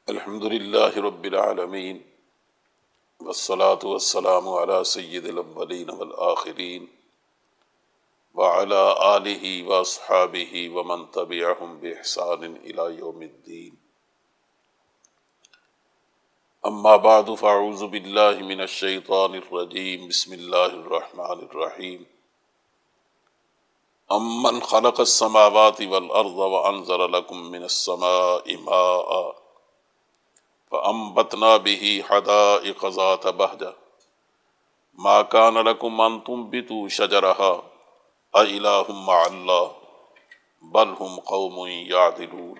الحمد للہ رب العالمین والصلاة والسلام علی سید الاولین والآخرین وعلی آلہ واصحابہ ومن تبعہم بإحسان الی یوم الدین اما بعد فاعوذ باللہ من الشیطان الرجیم بسم اللہ الرحمن الرحیم امن خلق السماوات والارض وانزل لکم من السماء ماء فأنبتنا به حدائق ذات بهجة ما كان لكم أن تنبتوا شجرها أإله مع الله بل هم قوم يعدلون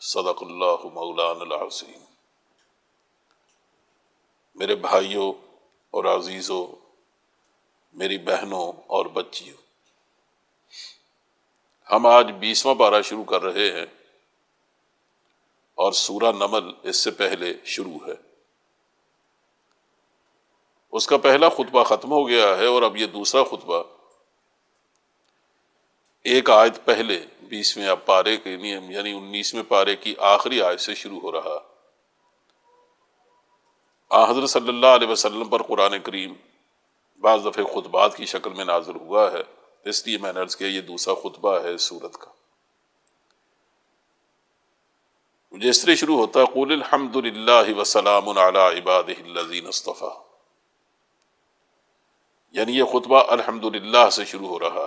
صدق اللہ مولانا العظیم۔ میرے بھائیوں اور عزیزوں، میری بہنوں اور بچیوں، ہم آج 20واں پارہ شروع کر رہے ہیں اور سورہ نمل اس سے پہلے شروع ہے۔ اس کا پہلا خطبہ ختم ہو گیا ہے اور اب یہ دوسرا خطبہ ایک آیت پہلے 20ویں پارے کے یعنی 19ویں پارے کی آخری آیت سے شروع ہو رہا۔ حضرت صلی اللہ علیہ وسلم پر قرآن کریم بعض دفعہ خطبات کی شکل میں نازل ہوا ہے، اس لیے میں نے عرض کیا یہ دوسرا خطبہ ہے اس سورت کا۔ جس طرح شروع ہوتا ہے قُلِ الْحَمْدُ لِلَّهِ وَسَلَامٌ عَلَىٰ عِبَادِهِ الَّذِينَ اصْطَفَىٰ، یعنی یہ خطبہ الحمدللہ سے شروع ہو رہا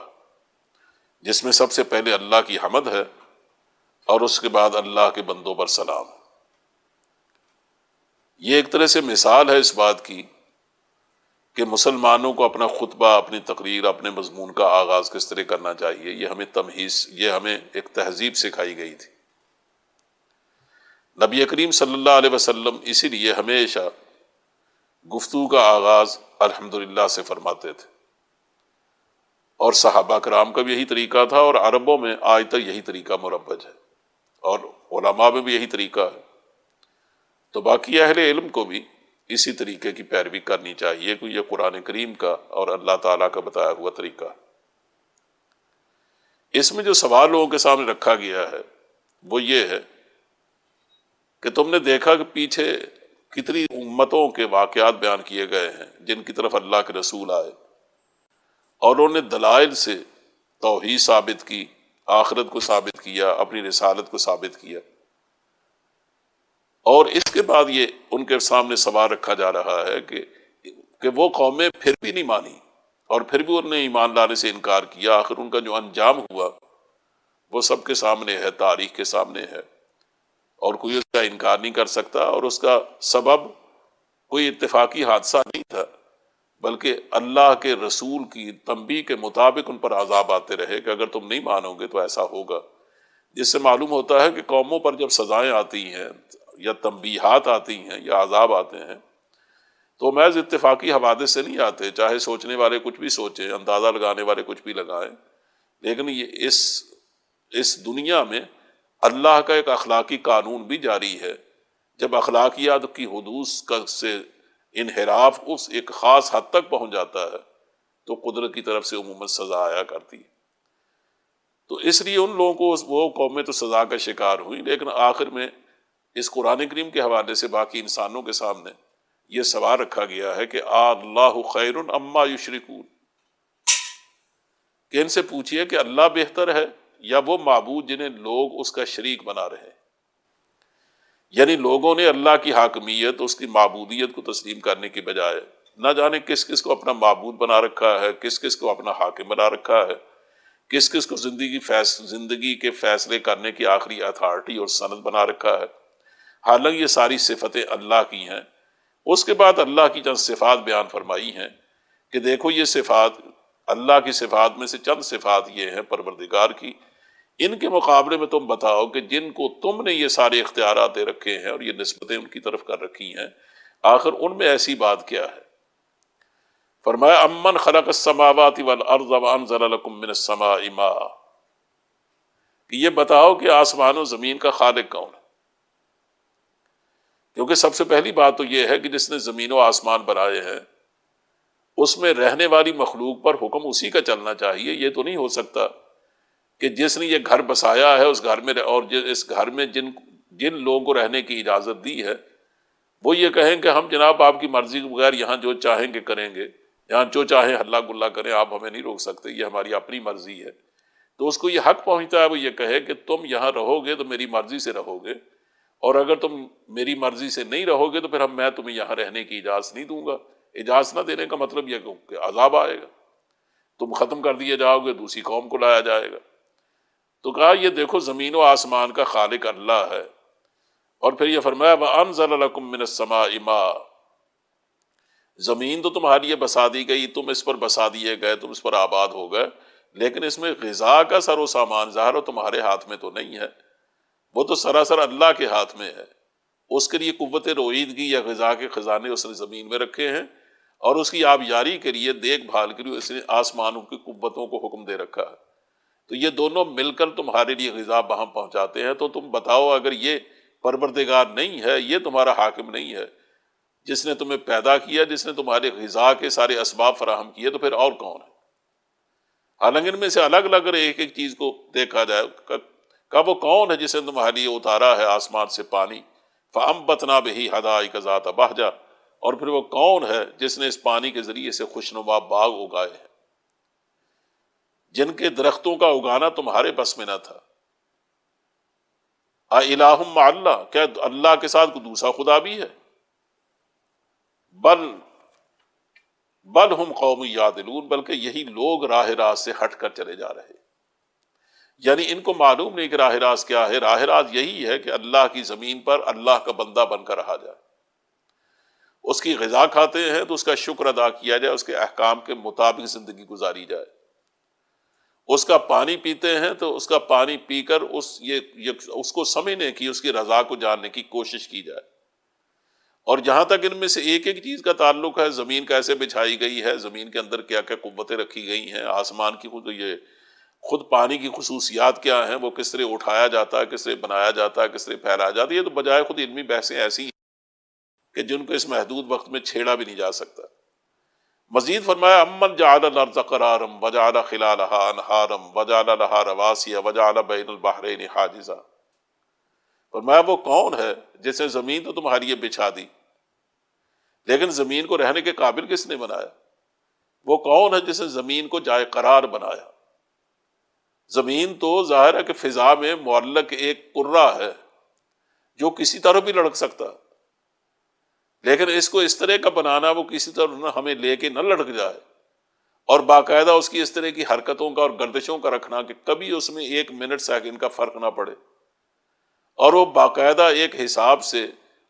جس میں سب سے پہلے اللہ کی حمد ہے اور اس کے بعد اللہ کے بندوں پر سلام۔ یہ ایک طرح سے مثال ہے اس بات کی کہ مسلمانوں کو اپنا خطبہ، اپنی تقریر، اپنے مضمون کا آغاز کس طرح کرنا چاہیے۔ یہ ہمیں ایک تہذیب سکھائی گئی تھی۔ نبی کریم صلی اللہ علیہ وسلم اسی لیے ہمیشہ گفتگو کا آغاز الحمدللہ سے فرماتے تھے، اور صحابہ کرام کا بھی یہی طریقہ تھا، اور عربوں میں آج تک یہی طریقہ مروج ہے، اور علماء میں بھی یہی طریقہ ہے۔ تو باقی اہل علم کو بھی اسی طریقے کی پیروی کرنی چاہیے کہ یہ قرآن کریم کا اور اللہ تعالیٰ کا بتایا ہوا طریقہ ہے۔ اس میں جو سوال لوگوں کے سامنے رکھا گیا ہے وہ یہ ہے کہ تم نے دیکھا کہ پیچھے کتنی امتوں کے واقعات بیان کیے گئے ہیں جن کی طرف اللہ کے رسول آئے اور انہوں نے دلائل سے توحید ثابت کی، آخرت کو ثابت کیا، اپنی رسالت کو ثابت کیا، اور اس کے بعد یہ ان کے سامنے سوال رکھا جا رہا ہے کہ وہ قومیں پھر بھی نہیں مانی اور پھر بھی انہوں نے ایمان لانے سے انکار کیا۔ آخر ان کا جو انجام ہوا وہ سب کے سامنے ہے، تاریخ کے سامنے ہے، اور کوئی اس کا انکار نہیں کر سکتا، اور اس کا سبب کوئی اتفاقی حادثہ نہیں تھا بلکہ اللہ کے رسول کی تنبیہ کے مطابق ان پر عذاب آتے رہے کہ اگر تم نہیں مانو گے تو ایسا ہوگا، جس سے معلوم ہوتا ہے کہ قوموں پر جب سزائیں آتی ہیں یا تنبیہات آتی ہیں یا عذاب آتے ہیں تو محض اتفاقی حوادث سے نہیں آتے، چاہے سوچنے والے کچھ بھی سوچیں، اندازہ لگانے والے کچھ بھی لگائیں، لیکن یہ اس دنیا میں اللہ کا ایک اخلاقی قانون بھی جاری ہے۔ جب اخلاقیات کی حدود سے انحراف اس ایک خاص حد تک پہنچ جاتا ہے تو قدرت کی طرف سے عموماً سزا آیا کرتی ہے۔ تو اس لیے ان لوگوں کو وہ قومیں تو سزا کا شکار ہوئی، لیکن آخر میں اس قرآن کریم کے حوالے سے باقی انسانوں کے سامنے یہ سوال رکھا گیا ہے کہ اللہ خیر اما یشرکون، کہ ان سے پوچھئے کہ اللہ بہتر ہے یا وہ معبود جنہیں لوگ اس کا شریک بنا رہے ہیں۔ یعنی لوگوں نے اللہ کی حاکمیت، اس کی معبودیت کو تسلیم کرنے کی بجائے نہ جانے کس کس کو اپنا معبود بنا رکھا ہے، کس کس کو اپنا حاکم بنا رکھا ہے، کس کس کو زندگی کے فیصلے کرنے کی آخری اتھارٹی اور سند بنا رکھا ہے، حالانکہ یہ ساری صفتیں اللہ کی ہیں۔ اس کے بعد اللہ کی چند صفات بیان فرمائی ہیں کہ دیکھو یہ صفات اللہ کی صفات میں سے چند صفات یہ ہیں پروردگار کی، ان کے مقابلے میں تم بتاؤ کہ جن کو تم نے یہ سارے اختیارات دے رکھے ہیں اور یہ نسبتیں ان کی طرف کر رکھی ہیں، آخر ان میں ایسی بات کیا ہے؟ فرمایا امن خلق السماوات والارض وانزل لکم من السماء ماء، کہ یہ بتاؤ کہ آسمان و زمین کا خالق کون ہے؟ کیونکہ سب سے پہلی بات تو یہ ہے کہ جس نے زمین و آسمان بنائے ہیں اس میں رہنے والی مخلوق پر حکم اسی کا چلنا چاہیے۔ یہ تو نہیں ہو سکتا کہ جس نے یہ گھر بسایا ہے اس گھر میں اور اس گھر میں جن لوگوں کو رہنے کی اجازت دی ہے وہ یہ کہیں کہ ہم جناب آپ کی مرضی کے بغیر یہاں جو چاہیں گے کریں گے، یہاں جو چاہیں ہلا گلا کریں، آپ ہمیں نہیں روک سکتے، یہ ہماری اپنی مرضی ہے، تو اس کو یہ حق پہنچتا ہے وہ یہ کہے کہ تم یہاں رہو گے تو میری مرضی سے رہو گے، اور اگر تم میری مرضی سے نہیں رہو گے تو پھر میں تمہیں یہاں رہنے کی اجازت نہیں دوں گا۔ اجازت نہ دینے کا مطلب یہ کہ عذاب آئے گا، تم ختم کر دیے جاؤ گے، دوسری قوم کو لایا جائے گا۔ تو کہا یہ دیکھو زمین و آسمان کا خالق اللہ ہے، اور پھر یہ فرمایا وَأَنزَلَ لَكُم مِّنَ السَّمَاءِ مَاءً، زمین تو تمہاری یہ بسا دی گئی، تم اس پر بسا دیے گئے، تم اس پر آباد ہو گئے، لیکن اس میں غذا کا سر و سامان ظاہر و تمہارے ہاتھ میں تو نہیں ہے، وہ تو سراسر اللہ کے ہاتھ میں ہے۔ اس کے لیے قوت رویدگی یا غذا کے خزانے اس نے زمین میں رکھے ہیں، اور اس کی آبیاری کے لیے دیکھ بھال کے لیے اس نے آسمانوں کی قوتوں کو حکم دے رکھا ہے۔ تو یہ دونوں مل کر تمہارے لیے غذا بہم پہنچاتے ہیں، تو تم بتاؤ اگر یہ پروردگار نہیں ہے، یہ تمہارا حاکم نہیں ہے جس نے تمہیں پیدا کیا، جس نے تمہارے غذا کے سارے اسباب فراہم کیے، تو پھر اور کون ہے؟ حالانکہ ان میں سے الگ الگ اگر ایک ایک چیز کو دیکھا جائے کہ وہ کون ہے جس نے تمہارے لیے اتارا ہے آسمان سے پانی، فَأَنبَتْنَا بِهِ حَدَائِقَ ذَاتَ بَہْجَةٍ، اور پھر وہ کون ہے جس نے اس پانی کے ذریعے سے خوشنما باغ اگائے ہیں جن کے درختوں کا اگانا تمہارے بس میں نہ تھا۔ اَإِلَٰهٌ مَّعَ اللَّهِ، کیا اللہ کے ساتھ کوئی دوسرا خدا بھی ہے؟ بل ہم قوم یعدلون، بلکہ یہی لوگ راہ راست سے ہٹ کر چلے جا رہے ہیں۔ یعنی ان کو معلوم نہیں کہ راہ راست کیا ہے، راہ راست یہی ہے کہ اللہ کی زمین پر اللہ کا بندہ بن کر رہا جائے، اس کی غذا کھاتے ہیں تو اس کا شکر ادا کیا جائے، اس کے احکام کے مطابق زندگی گزاری جائے، اس کا پانی پیتے ہیں تو اس کا پانی پی کر اس کو سمجھنے کی، اس کی رضا کو جاننے کی کوشش کی جائے۔ اور جہاں تک ان میں سے ایک ایک چیز کا تعلق ہے، زمین کیسے بچھائی گئی ہے، زمین کے اندر کیا کیا قوتیں رکھی گئی ہیں، آسمان کی خود پانی کی خصوصیات کیا ہیں، وہ کس طرح اٹھایا جاتا ہے، کس طرح بنایا جاتا ہے، کس طرح پھیلایا جاتا ہے، یہ تو بجائے خود علمی بحثیں ایسی ہیں کہ جن کو اس محدود وقت میں چھیڑا بھی نہیں جا سکتا۔ مزید فرمایا امن جعل الارض قرارا وجعل خلالها انہارا وجعل لها رواسي وجعل بین البحرین حاجزا، فرمایا وہ کون ہے جس نے زمین تو تمہاری یہ بچھا دی، لیکن زمین کو رہنے کے قابل کس نے بنایا؟ وہ کون ہے جس نے زمین کو جائے قرار بنایا؟ زمین تو ظاہر ہے کہ فضا میں معلق ایک کرہ ہے جو کسی طرح بھی لڑک سکتا ہے، لیکن اس کو اس طرح کا بنانا وہ کسی طرح نہ ہمیں لے کے نہ لڑک جائے، اور باقاعدہ اس کی اس طرح کی حرکتوں کا اور گردشوں کا رکھنا کہ کبھی اس میں ایک منٹ سیکنڈ کا فرق نہ پڑے، اور وہ باقاعدہ ایک حساب سے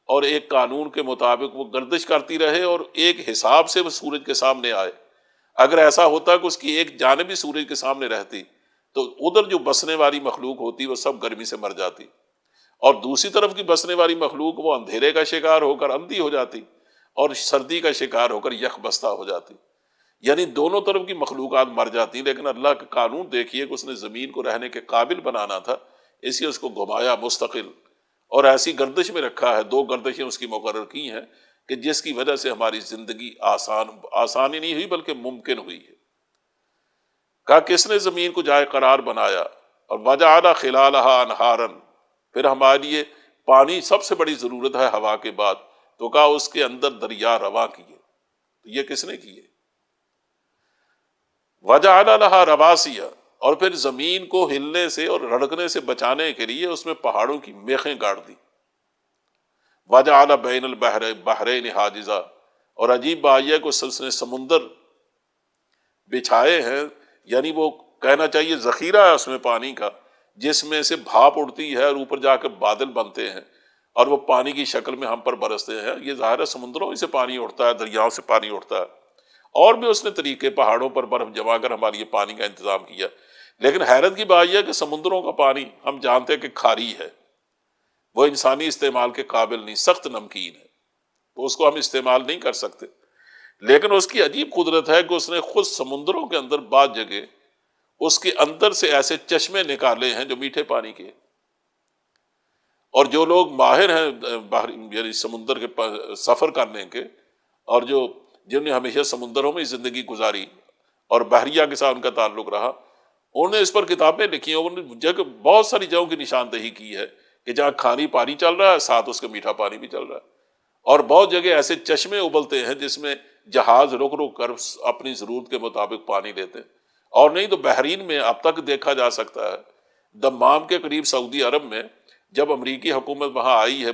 اور ایک قانون کے مطابق وہ گردش کرتی رہے، اور ایک حساب سے وہ سورج کے سامنے آئے۔ اگر ایسا ہوتا کہ اس کی ایک جانب ہی سورج کے سامنے رہتی تو ادھر جو بسنے والی مخلوق ہوتی وہ سب گرمی سے مر جاتی، اور دوسری طرف کی بسنے والی مخلوق وہ اندھیرے کا شکار ہو کر اندھی ہو جاتی، اور سردی کا شکار ہو کر یخ بستہ ہو جاتی۔ یعنی دونوں طرف کی مخلوقات مر جاتی، لیکن اللہ کا قانون دیکھیے کہ اس نے زمین کو رہنے کے قابل بنانا تھا، اس لیے اس کو گھمایا مستقل، اور ایسی گردش میں رکھا ہے، دو گردشیں اس کی مقرر کی ہیں کہ جس کی وجہ سے ہماری زندگی آسانی نہیں ہوئی بلکہ ممکن ہوئی ہے۔ کہا کس نے زمین کو جائے قرار بنایا، اور وجعل خلالها انہارا، پھر ہمارے لیے پانی سب سے بڑی ضرورت ہے ہوا کے بعد، تو کہا اس کے اندر دریا رواں کیے، تو یہ کس نے کیے؟ وجعل لها رواسي، اور پھر زمین کو ہلنے سے اور رڑکنے سے بچانے کے لیے اس میں پہاڑوں کی میخیں گاڑ دی۔ وجعل بین البحرین حاجزا، اور عجیب بات یہ کہ اس نے سمندر بچھائے ہیں، یعنی وہ کہنا چاہیے ذخیرہ ہے اس میں پانی کا، جس میں سے بھاپ اڑتی ہے اور اوپر جا کے بادل بنتے ہیں، اور وہ پانی کی شکل میں ہم پر برستے ہیں۔ یہ ظاہر ہے سمندروں ہی سے پانی اٹھتا ہے، دریاؤں سے پانی اٹھتا ہے، اور بھی اس نے طریقے پہاڑوں پر برف جما کر ہمارے لیے پانی کا انتظام کیا۔ لیکن حیرت کی بات یہ ہے کہ سمندروں کا پانی ہم جانتے ہیں کہ کھاری ہے، وہ انسانی استعمال کے قابل نہیں، سخت نمکین ہے، تو اس کو ہم استعمال نہیں کر سکتے۔ لیکن اس کی عجیب قدرت ہے کہ اس نے خود سمندروں کے اندر بعض جگہ اس کے اندر سے ایسے چشمے نکالے ہیں جو میٹھے پانی کے، اور جو لوگ ماہر ہیں یعنی سمندر کے سفر کرنے کے، اور جنہوں نے ہمیشہ سمندروں میں زندگی گزاری اور بحریہ کے ساتھ ان کا تعلق رہا، انہوں نے اس پر کتابیں لکھی ہیں، انہوں نے بہت ساری جگہوں کی نشاندہی کی ہے کہ جہاں کھانی پانی چل رہا ہے ساتھ اس کا میٹھا پانی بھی چل رہا ہے. اور بہت جگہ ایسے چشمے ابلتے ہیں جس میں جہاز رک رک کر اپنی ضرورت کے مطابق پانی لیتے ہیں. اور نہیں تو بحرین میں اب تک دیکھا جا سکتا ہے، دمام کے قریب سعودی عرب میں جب امریکی حکومت وہاں آئی ہے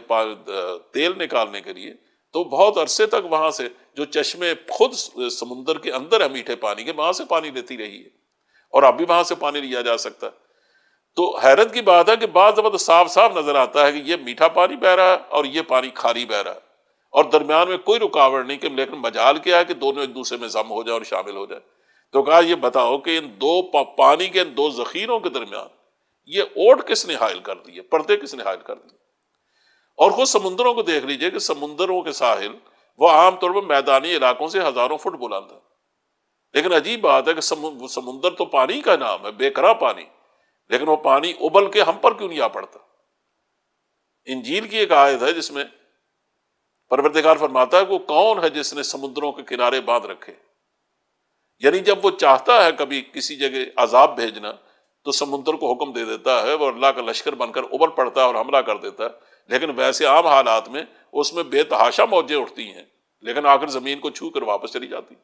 تیل نکالنے کے لیے، تو بہت عرصے تک وہاں سے جو چشمے خود سمندر کے اندر ہے میٹھے پانی کے، وہاں سے پانی لیتی رہی ہے، اور اب بھی وہاں سے پانی لیا جا سکتا ہے. تو حیرت کی بات ہے کہ بعض دفعہ تو صاف صاف نظر آتا ہے کہ یہ میٹھا پانی بہ رہا ہے اور یہ پانی کھاری بہ رہا ہے، اور درمیان میں کوئی رکاوٹ نہیں، کہ لیکن مجال کیا ہے کہ دونوں ایک دوسرے میں ضم ہو جائے اور شامل ہو جائے. تو کہا یہ بتاؤ کہ ان دو پانی کے ان دو ذخیروں کے درمیان یہ اوٹ کس نے حائل کر دی ہے، پردے کس نے حائل کر دی؟ اور خود سمندروں کو دیکھ لیجئے کہ سمندروں کے ساحل وہ عام طور پر میدانی علاقوں سے ہزاروں فٹ بلند ہے، لیکن عجیب بات ہے کہ سمندر تو پانی کا نام ہے، بے قرار پانی، لیکن وہ پانی ابل کے ہم پر کیوں نہیں آ پڑتا؟ انجیل کی ایک آیت ہے جس میں پروردگار فرماتا ہے کہ وہ کون ہے جس نے سمندروں کے کنارے باندھ رکھے. یعنی جب وہ چاہتا ہے کبھی کسی جگہ عذاب بھیجنا تو سمندر کو حکم دے دیتا ہے، وہ اللہ کا لشکر بن کر ابھر پڑتا ہے اور حملہ کر دیتا ہے. لیکن ویسے عام حالات میں اس میں بے تحاشا موجیں اٹھتی ہیں، لیکن آخر زمین کو چھو کر واپس چلی جاتی.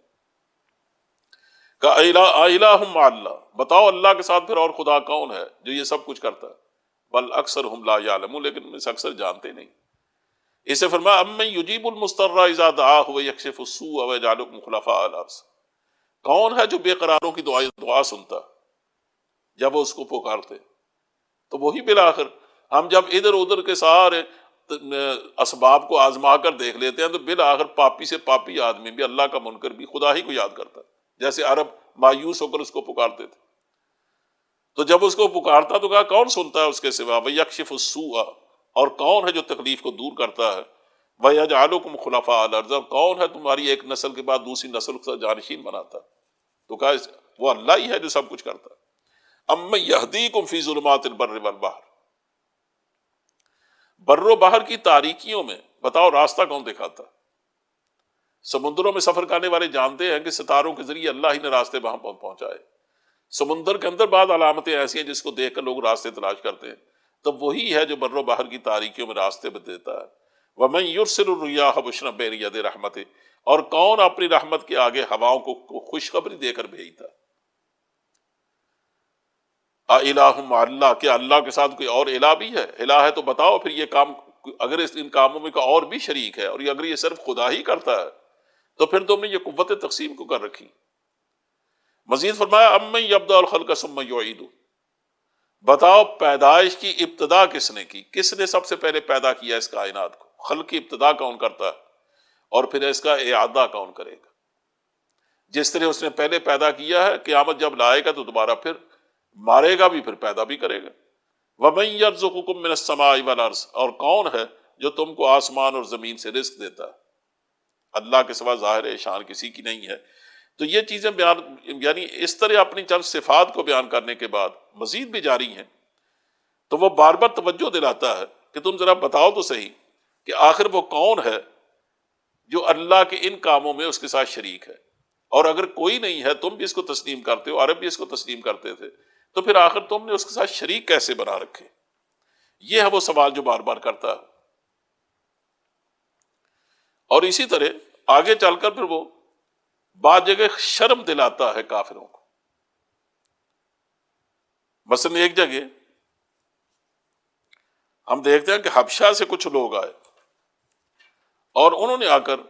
کہ الہ مع اللہ، بتاؤ اللہ کے ساتھ پھر اور خدا کون ہے جو یہ سب کچھ کرتا ہے؟ بل اکثرہم لا یعلمون، لیکن اس اکثر جانتے نہیں. اسے فرمایا امن یجیب المضطر اذا دعاہ ویکشف السوء ویجعلکم خلفاء الارض، کون ہے جو بے قراروں کی دعا سنتا جب وہ اس کو پکارتے؟ تو وہی بالآخر ہم جب ادھر ادھر کے سارے اسباب کو آزما کر دیکھ لیتے ہیں تو بالآخر پاپی سے پاپی آدمی بھی اللہ کا منکر بھی خدا ہی کو یاد کرتا ہے. جیسے عرب مایوس ہو کر اس کو پکارتے تھے، تو جب اس کو پکارتا تو کہا کون سنتا ہے اس کے سوا؟ وَيَكْشِفُ السُّوءَ، اور کون ہے جو تکلیف کو دور کرتا ہے؟ وَيَجْعَلُكُمْ خُلَفَاءَ الْأَرْضِ، اور کون ہے تمہاری ایک نسل کے بعد دوسری نسل کا جانشین بناتا ہے؟ تو کہا وہ اللہ ہی ہے جو سب کچھ کرتا ہے. اَمَّن يَهْدِيكُمْ فِي ظُلُمَاتِ الْبَرِّ وَالْبَحْرِ، بر و بحر کی تاریکیوں میں بتاؤ راستہ کون دکھاتا؟ سمندروں میں سفر کرنے والے جانتے ہیں کہ ستاروں کے ذریعے اللہ ہی نے راستے وہاں پہنچائے. سمندر کے اندر بعض علامتیں ایسی ہیں جس کو دیکھ کر لوگ راستے تلاش کرتے ہیں، تو وہی ہے جو بر و بحر کی تاریکیوں میں راستے دیتا ہے. وَمَن يُرْسِلُ الرِّيَاحَ بُشْرًا بَيْنَ يَدَيْ رَحْمَتِهِ، اور کون اپنی رحمت کے آگے ہواؤں کو خوشخبری دے کر بھیجتا؟ الہ مع اللہ، کیا اللہ کے ساتھ کوئی اور الہ بھی ہے؟ الہ ہے تو بتاؤ پھر یہ کام، اگر ان کاموں میں کوئی اور بھی شریک ہے اور اگر یہ صرف خدا ہی کرتا ہے تو پھر تم نے یہ قوت تقسیم کو کر رکھی. مزید فرمایا امن یبدأ الخلق ثم یعیدہ، بتاؤ پیدائش کی ابتدا کس نے کی؟ کس نے سب سے پہلے پیدا کیا اس کائنات کو؟ خلق کی ابتدا کون کرتا ہے اور پھر اس کا اعادہ کون کرے گا؟ جس طرح اس نے پہلے پیدا کیا ہے، قیامت جب لائے گا تو دوبارہ پھر مارے گا بھی، پھر پیدا بھی کرے گا. وَمَن يَرْزُقُكُم مِّنَ السَّمَاءِ وَالْأَرْضِ، اور کون ہے جو تم کو آسمان اور زمین سے رزق دیتا ہے؟ اللہ کے سوا ظاہر شان کسی کی نہیں ہے. تو یہ چیزیں بیان، یعنی اس طرح اپنی چند صفات کو بیان کرنے کے بعد مزید بھی جاری ہیں، تو وہ بار بار توجہ دلاتا ہے کہ تم ذرا بتاؤ تو صحیح کہ آخر وہ کون ہے جو اللہ کے ان کاموں میں اس کے ساتھ شریک ہے. اور اگر کوئی نہیں ہے، تم بھی اس کو تسلیم کرتے ہو، عرب بھی اس کو تسلیم کرتے تھے، تو پھر آخر تم نے اس کے ساتھ شریک کیسے بنا رکھے؟ یہ ہے وہ سوال جو بار بار کرتا ہے. اور اسی طرح آگے چل کر پھر وہ بعض جگہ شرم دلاتا ہے کافروں کو. مثلا ایک جگہ ہم دیکھتے ہیں کہ حبشہ سے کچھ لوگ آئے اور انہوں نے آ کر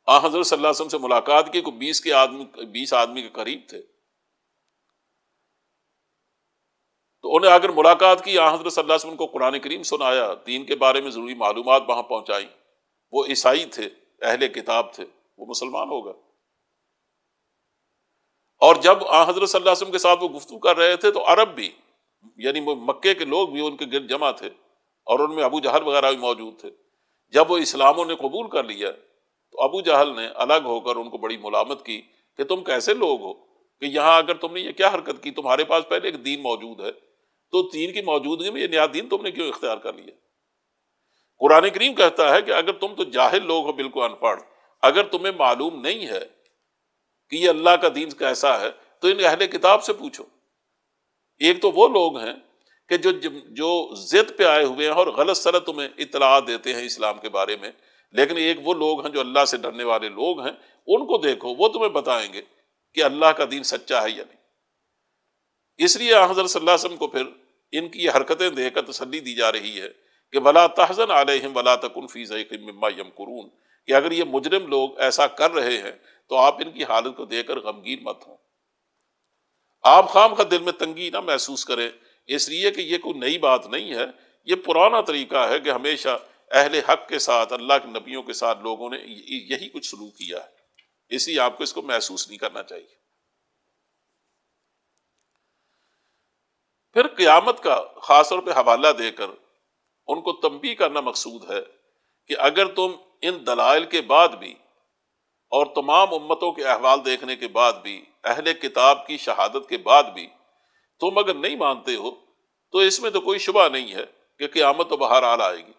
حضرت صلی اللہ علیہ وسلم سے ملاقات کی. کوئی 20 آدمی کے قریب تھے، تو انہیں آ کر ملاقات کی. حضرت صلی اللہ علیہ وسلم کو قرآن کریم سنایا، دین کے بارے میں ضروری معلومات وہاں پہنچائی. وہ عیسائی تھے، اہل کتاب تھے، وہ مسلمان ہو گئے. اور جب حضرت صلی اللہ علیہ وسلم کے ساتھ وہ گفتگو کر رہے تھے تو عرب بھی، یعنی مکے کے لوگ بھی ان کے گرد جمع تھے، اور ان میں ابو جہل وغیرہ بھی موجود تھے. جب وہ اسلام نے قبول کر لیا تو ابو جہل نے الگ ہو کر ان کو بڑی ملامت کی کہ تم کیسے لوگ ہو کہ یہاں اگر تم نے یہ کیا حرکت کی؟ تمہارے پاس پہلے ایک دین موجود ہے، تو دین کی موجودگی میں یہ نیا دین تم نے کیوں اختیار کر لیا؟ قرآن کریم کہتا ہے کہ اگر تم تو جاہل لوگ ہو، بالکل ان پڑھ، اگر تمہیں معلوم نہیں ہے کہ یہ اللہ کا دین کیسا ہے تو ان اہل کتاب سے پوچھو. ایک تو وہ لوگ ہیں کہ جو ضد پہ آئے ہوئے ہیں اور غلط سرہ تمہیں اطلاعات دیتے ہیں اسلام کے بارے میں، لیکن ایک وہ لوگ ہیں جو اللہ سے ڈرنے والے لوگ ہیں، ان کو دیکھو، وہ تمہیں بتائیں گے کہ اللہ کا دین سچا ہے یا نہیں۔ اس لیے حضرت صلی اللہ علیہ وسلم کو پھر ان کی یہ حرکتیں دیکھ کر تسلی دی جا رہی ہے کہ ولا تحزن علیہم ولا تکن فی ضیق مما یمکرون، کہ اگر یہ مجرم لوگ ایسا کر رہے ہیں تو آپ ان کی حالت کو دیکھ کر غمگین مت ہوں، آپ خام خواہ دل میں تنگی نہ محسوس کریں، اس لیے کہ یہ کوئی نئی بات نہیں ہے، یہ پرانا طریقہ ہے کہ ہمیشہ اہل حق کے ساتھ، اللہ کے نبیوں کے ساتھ لوگوں نے یہی کچھ سلوک کیا ہے، اس لیے آپ کو اس کو محسوس نہیں کرنا چاہیے۔ پھر قیامت کا خاص طور پہ حوالہ دے کر ان کو تنبیہ کرنا مقصود ہے کہ اگر تم ان دلائل کے بعد بھی اور تمام امتوں کے احوال دیکھنے کے بعد بھی، اہل کتاب کی شہادت کے بعد بھی تم اگر نہیں مانتے ہو تو اس میں تو کوئی شبہ نہیں ہے کہ قیامت تو بہرحال آئے گی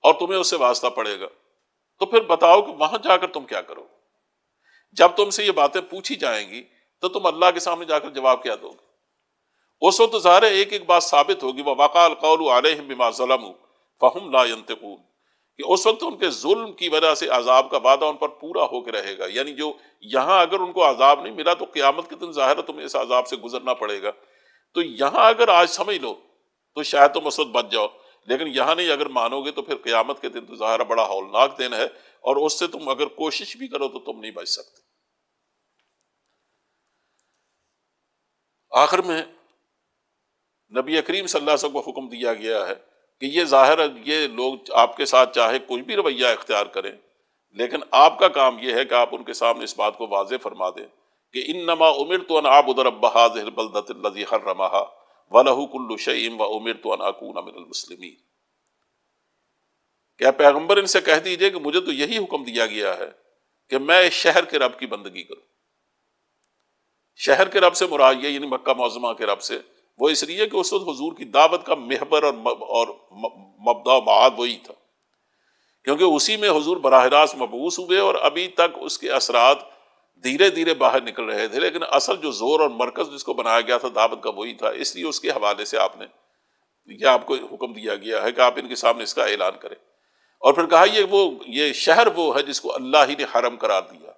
اور تمہیں اس سے واسطہ پڑے گا۔ تو پھر بتاؤ کہ وہاں جا کر تم کیا کرو گے؟ جب تم سے یہ باتیں پوچھی جائیں گی تو تم اللہ کے سامنے جا کر جواب کیا دو گے؟ اس وقت ظاہر ہے ایک ایک بات ثابت ہوگی، وَوَقَعَ الْقَوْلُ عَلَيْهِمْ بِمَا ظَلَمُوا فَهُمْ لَا يَنْطِقُونَ، کہ اس وقت ان کے ظلم کی وجہ سے عذاب کا وعدہ ان پر پورا ہو کے رہے گا، یعنی جو یہاں اگر ان کو عذاب نہیں ملا تو قیامت کے دن ظاہر ہے تمہیں اس عذاب سے گزرنا پڑے گا، تو یہاں اگر آج سمجھ لو تو شاید تم اس وقت بچ جاؤ، لیکن یہاں نہیں اگر مانو گے تو پھر قیامت کے دن تو ظاہر بڑا ہولناک دن ہے، اور اس سے تم اگر کوشش بھی کرو تو تم نہیں بچ سکتے۔ آخر میں نبی کریم صلی اللہ علیہ وسلم کو حکم دیا گیا ہے کہ یہ ظاہر ہے یہ لوگ آپ کے ساتھ چاہے کوئی بھی رویہ اختیار کریں، لیکن آپ کا کام یہ ہے کہ آپ ان کے سامنے اس بات کو واضح فرما دیں کہ انما امرت ان اعبد رب هذه البلدۃ الذی حرمها وله كل شیء وامرت ان اکون من المسلمین۔ کیا پیغمبر ان سے کہہ دیجئے کہ مجھے تو یہی حکم دیا گیا ہے کہ میں اس شہر کے رب کی بندگی کروں۔ شہر کے رب سے مراد یہ یعنی مکہ معظمہ کے رب سے، وہ اس لیے کہ اس وقت حضور کی دعوت کا محور اور مبدا و معاد وہی تھا، کیونکہ اسی میں حضور براہ راست مبعوث ہوئے اور ابھی تک اس کے اثرات دھیرے دھیرے باہر نکل رہے تھے، لیکن اصل جو زور اور مرکز جس کو بنایا گیا تھا دعوت کا وہی تھا، اس لیے اس کے حوالے سے آپ نے یہ آپ کو حکم دیا گیا ہے کہ آپ ان کے سامنے اس کا اعلان کریں۔ اور پھر کہا یہ شہر وہ ہے جس کو اللہ ہی نے حرم قرار دیا،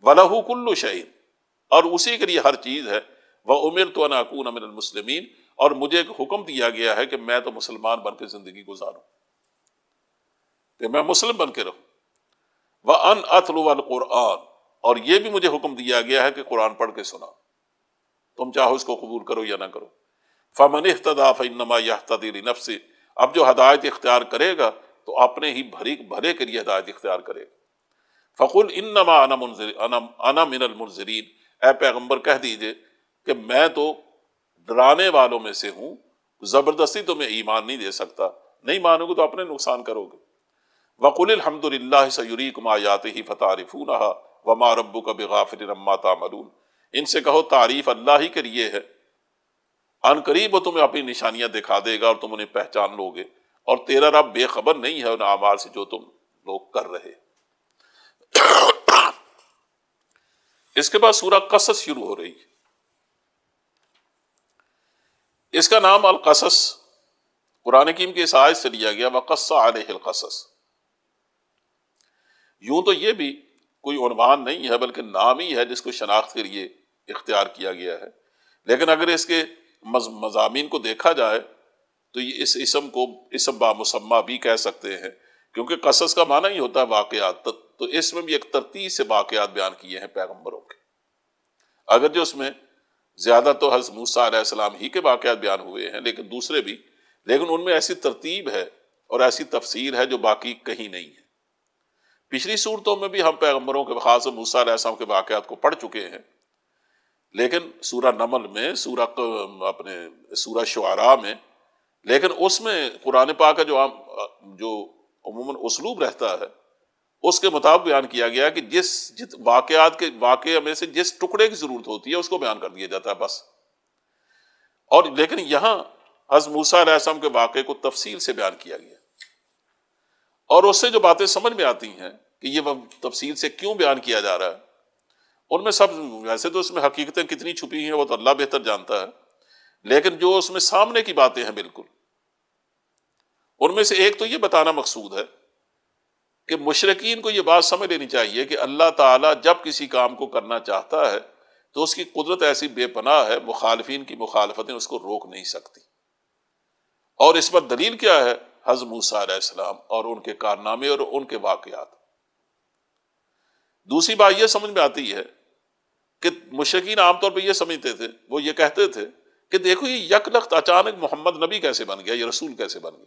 وَلَهُ كُلُّ شَيْءٍ، اور اسی کے لیے ہر چیز ہے، وَأُمِرْتُ أَنْ أَكُونَ مِنَ الْمُسْلِمِينَ، اور مجھے ایک حکم دیا گیا ہے کہ میں تو مسلمان بن کے زندگی گزاروں، کہ میں مسلم بن کے رہوں۔ وَأَنْ أَتْلُوَ الْقُرْآنَ، اور یہ بھی مجھے حکم دیا گیا ہے کہ قرآن پڑھ کے سنا، تم چاہو اس کو قبول کرو یا نہ کرو۔ فَمَنِ اهْتَدَىٰ فَإِنَّمَا يَهْتَدِي لِنَفْسِهِ، اب جو ہدایت اختیار کرے گا تو اپنے ہی بھلے کے لیے ہدایت اختیار کرے گا۔ فَقُلْ إِنَّمَا أَنَا مِنَ الْمُنذِرِينَ، اے پیغمبر کہہ دیجئے کہ میں تو ڈرانے والوں میں سے ہوں، زبردستی تمہیں ایمان نہیں دے سکتا، نہیں مانو گے تو اپنے نقصان کرو گے۔ وَقُلِ الْحَمْدُ لِلَّهِ سَيُرِيكُمْ آيَاتِهِ فَتَعْرِفُونَهَا وَمَا رَبُّكَ بِغَافِلٍ عَمَّا تَعْمَلُونَ، ان سے کہو تعریف اللہ ہی کے لیے ہے، ان قریب وہ تمہیں اپنی نشانیاں دکھا دے گا اور تم انہیں پہچان لو گے، اور تیرا رب بے خبر نہیں ہے ان اعمال سے جو تم لوگ کر رہے۔ اس کے بعد سورہ قصص شروع ہو رہی ہے، اس کا نام القصص قرآن کریم کی اس آیت سے لیا گیا، وَقَصَّ عَلَيْهِ الْقَصَص۔ یوں تو یہ بھی کوئی عنوان نہیں ہے بلکہ نام ہی ہے جس کو شناخت کے لیے اختیار کیا گیا ہے، لیکن اگر اس کے مضامین کو دیکھا جائے تو یہ اس اسم کو اسم بامسمہ بھی کہہ سکتے ہیں، کیونکہ قصص کا معنی ہی ہوتا ہے واقعات، تو اس میں بھی ایک ترتیب سے واقعات بیان کیے ہیں پیغمبروں کے، اگر جو اس میں زیادہ تو حضرت موسیٰ علیہ السلام ہی کے واقعات بیان ہوئے ہیں، لیکن دوسرے بھی، لیکن ان میں ایسی ترتیب ہے اور ایسی تفسیر ہے جو باقی کہیں نہیں ہے۔ پچھلی صورتوں میں بھی ہم پیغمبروں کے خاص موسیٰ علیہ السلام کے واقعات کو پڑھ چکے ہیں، لیکن سورہ نمل میں، سورہ شعراء میں، لیکن اس میں قرآن پاک کا جو عموماً اسلوب رہتا ہے اس کے مطابق بیان کیا گیا کہ جس واقعے میں سے جس ٹکڑے کی ضرورت ہوتی ہے اس کو بیان کر دیا جاتا ہے بس، اور لیکن یہاں حضرت موسیٰ علیہ السلام کے واقعے کو تفصیل سے بیان کیا گیا، اور اس سے جو باتیں سمجھ میں آتی ہیں کہ یہ تفصیل سے کیوں بیان کیا جا رہا ہے، ان میں سب ویسے تو اس میں حقیقتیں کتنی چھپی ہیں وہ تو اللہ بہتر جانتا ہے، لیکن جو اس میں سامنے کی باتیں ہیں بالکل، ان میں سے ایک تو یہ بتانا مقصود ہے کہ مشرکین کو یہ بات سمجھ لینی چاہیے کہ اللہ تعالیٰ جب کسی کام کو کرنا چاہتا ہے تو اس کی قدرت ایسی بے پناہ ہے، مخالفین کی مخالفتیں اس کو روک نہیں سکتی۔ اور اس پر دلیل کیا ہے؟ حضرت موسیٰ علیہ السلام اور ان کے کارنامے اور ان کے واقعات۔ دوسری بات یہ سمجھ میں آتی ہے کہ مشرکین عام طور پہ یہ سمجھتے تھے، وہ یہ کہتے تھے کہ دیکھو یہ یک لخت اچانک محمد نبی کیسے بن گیا، یہ رسول کیسے بن گیا؟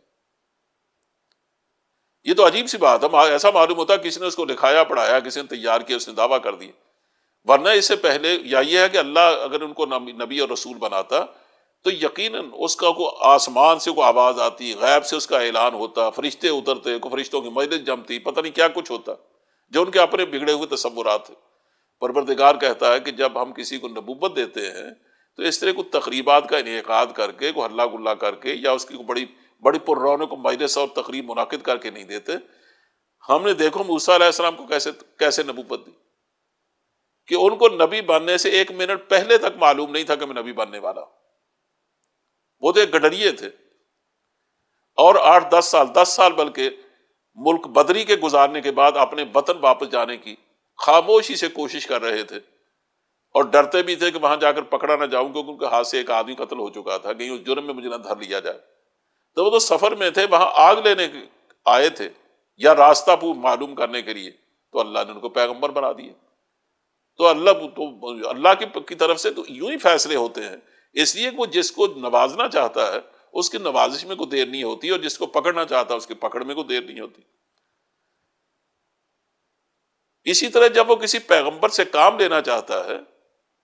یہ تو عجیب سی بات ہے، ایسا معلوم ہوتا کسی نے اس کو لکھایا پڑھایا، کسی نے تیار کیا، اس نے دعویٰ کر دیا۔ ورنہ اس سے پہلے یا یہ ہے کہ اللہ اگر ان کو نبی اور رسول بناتا تو یقیناً اس کا کوئی آسمان سے کوئی آواز آتی، غیب سے اس کا اعلان ہوتا، فرشتے اترتے، کوئی فرشتوں کی مجلس جمتی، پتہ نہیں کیا کچھ ہوتا، جو ان کے اپنے بگڑے ہوئے تصورات تھے۔ پروردگار کہتا ہے کہ جب ہم کسی کو نبوت دیتے ہیں تو اس طرح کچھ تقریبات کا انعقاد کر کے، کوئی ہلا گلا کر کے، یا اس کی کوئی بڑی بڑی پر رونق مجلس اور تقریب منعقد کر کے نہیں دیتے۔ ہم نے دیکھو موسیٰ علیہ السلام کو کیسے نبوت دی کہ ان کو نبی بننے سے 1 منٹ پہلے تک معلوم نہیں تھا کہ میں نبی بننے والا ہوں۔ وہ تو ایک گڈریے تھے، اور 10 سال بلکہ ملک بدری کے گزارنے کے بعد اپنے وطن واپس جانے کی خاموشی سے کوشش کر رہے تھے، اور ڈرتے بھی تھے کہ وہاں جا کر پکڑا نہ جاؤں، کیونکہ ان کے ہاتھ سے ایک آدمی قتل ہو چکا تھا، کہیں اس جرم میں مجھے نہ دھر لیا جائے۔ تو وہ تو سفر میں تھے، وہاں آگ لینے آئے تھے یا راستہ معلوم کرنے کے لیے، تو اللہ نے ان کو پیغمبر بنا دیا۔ تو اللہ کی طرف سے تو یوں ہی فیصلے ہوتے ہیں، اس لیے وہ جس کو نوازنا چاہتا ہے اس کی نوازش میں کوئی دیر نہیں ہوتی، اور جس کو پکڑنا چاہتا ہے اس کی پکڑ میں کوئی دیر نہیں ہوتی۔ اسی طرح جب وہ کسی پیغمبر سے کام لینا چاہتا ہے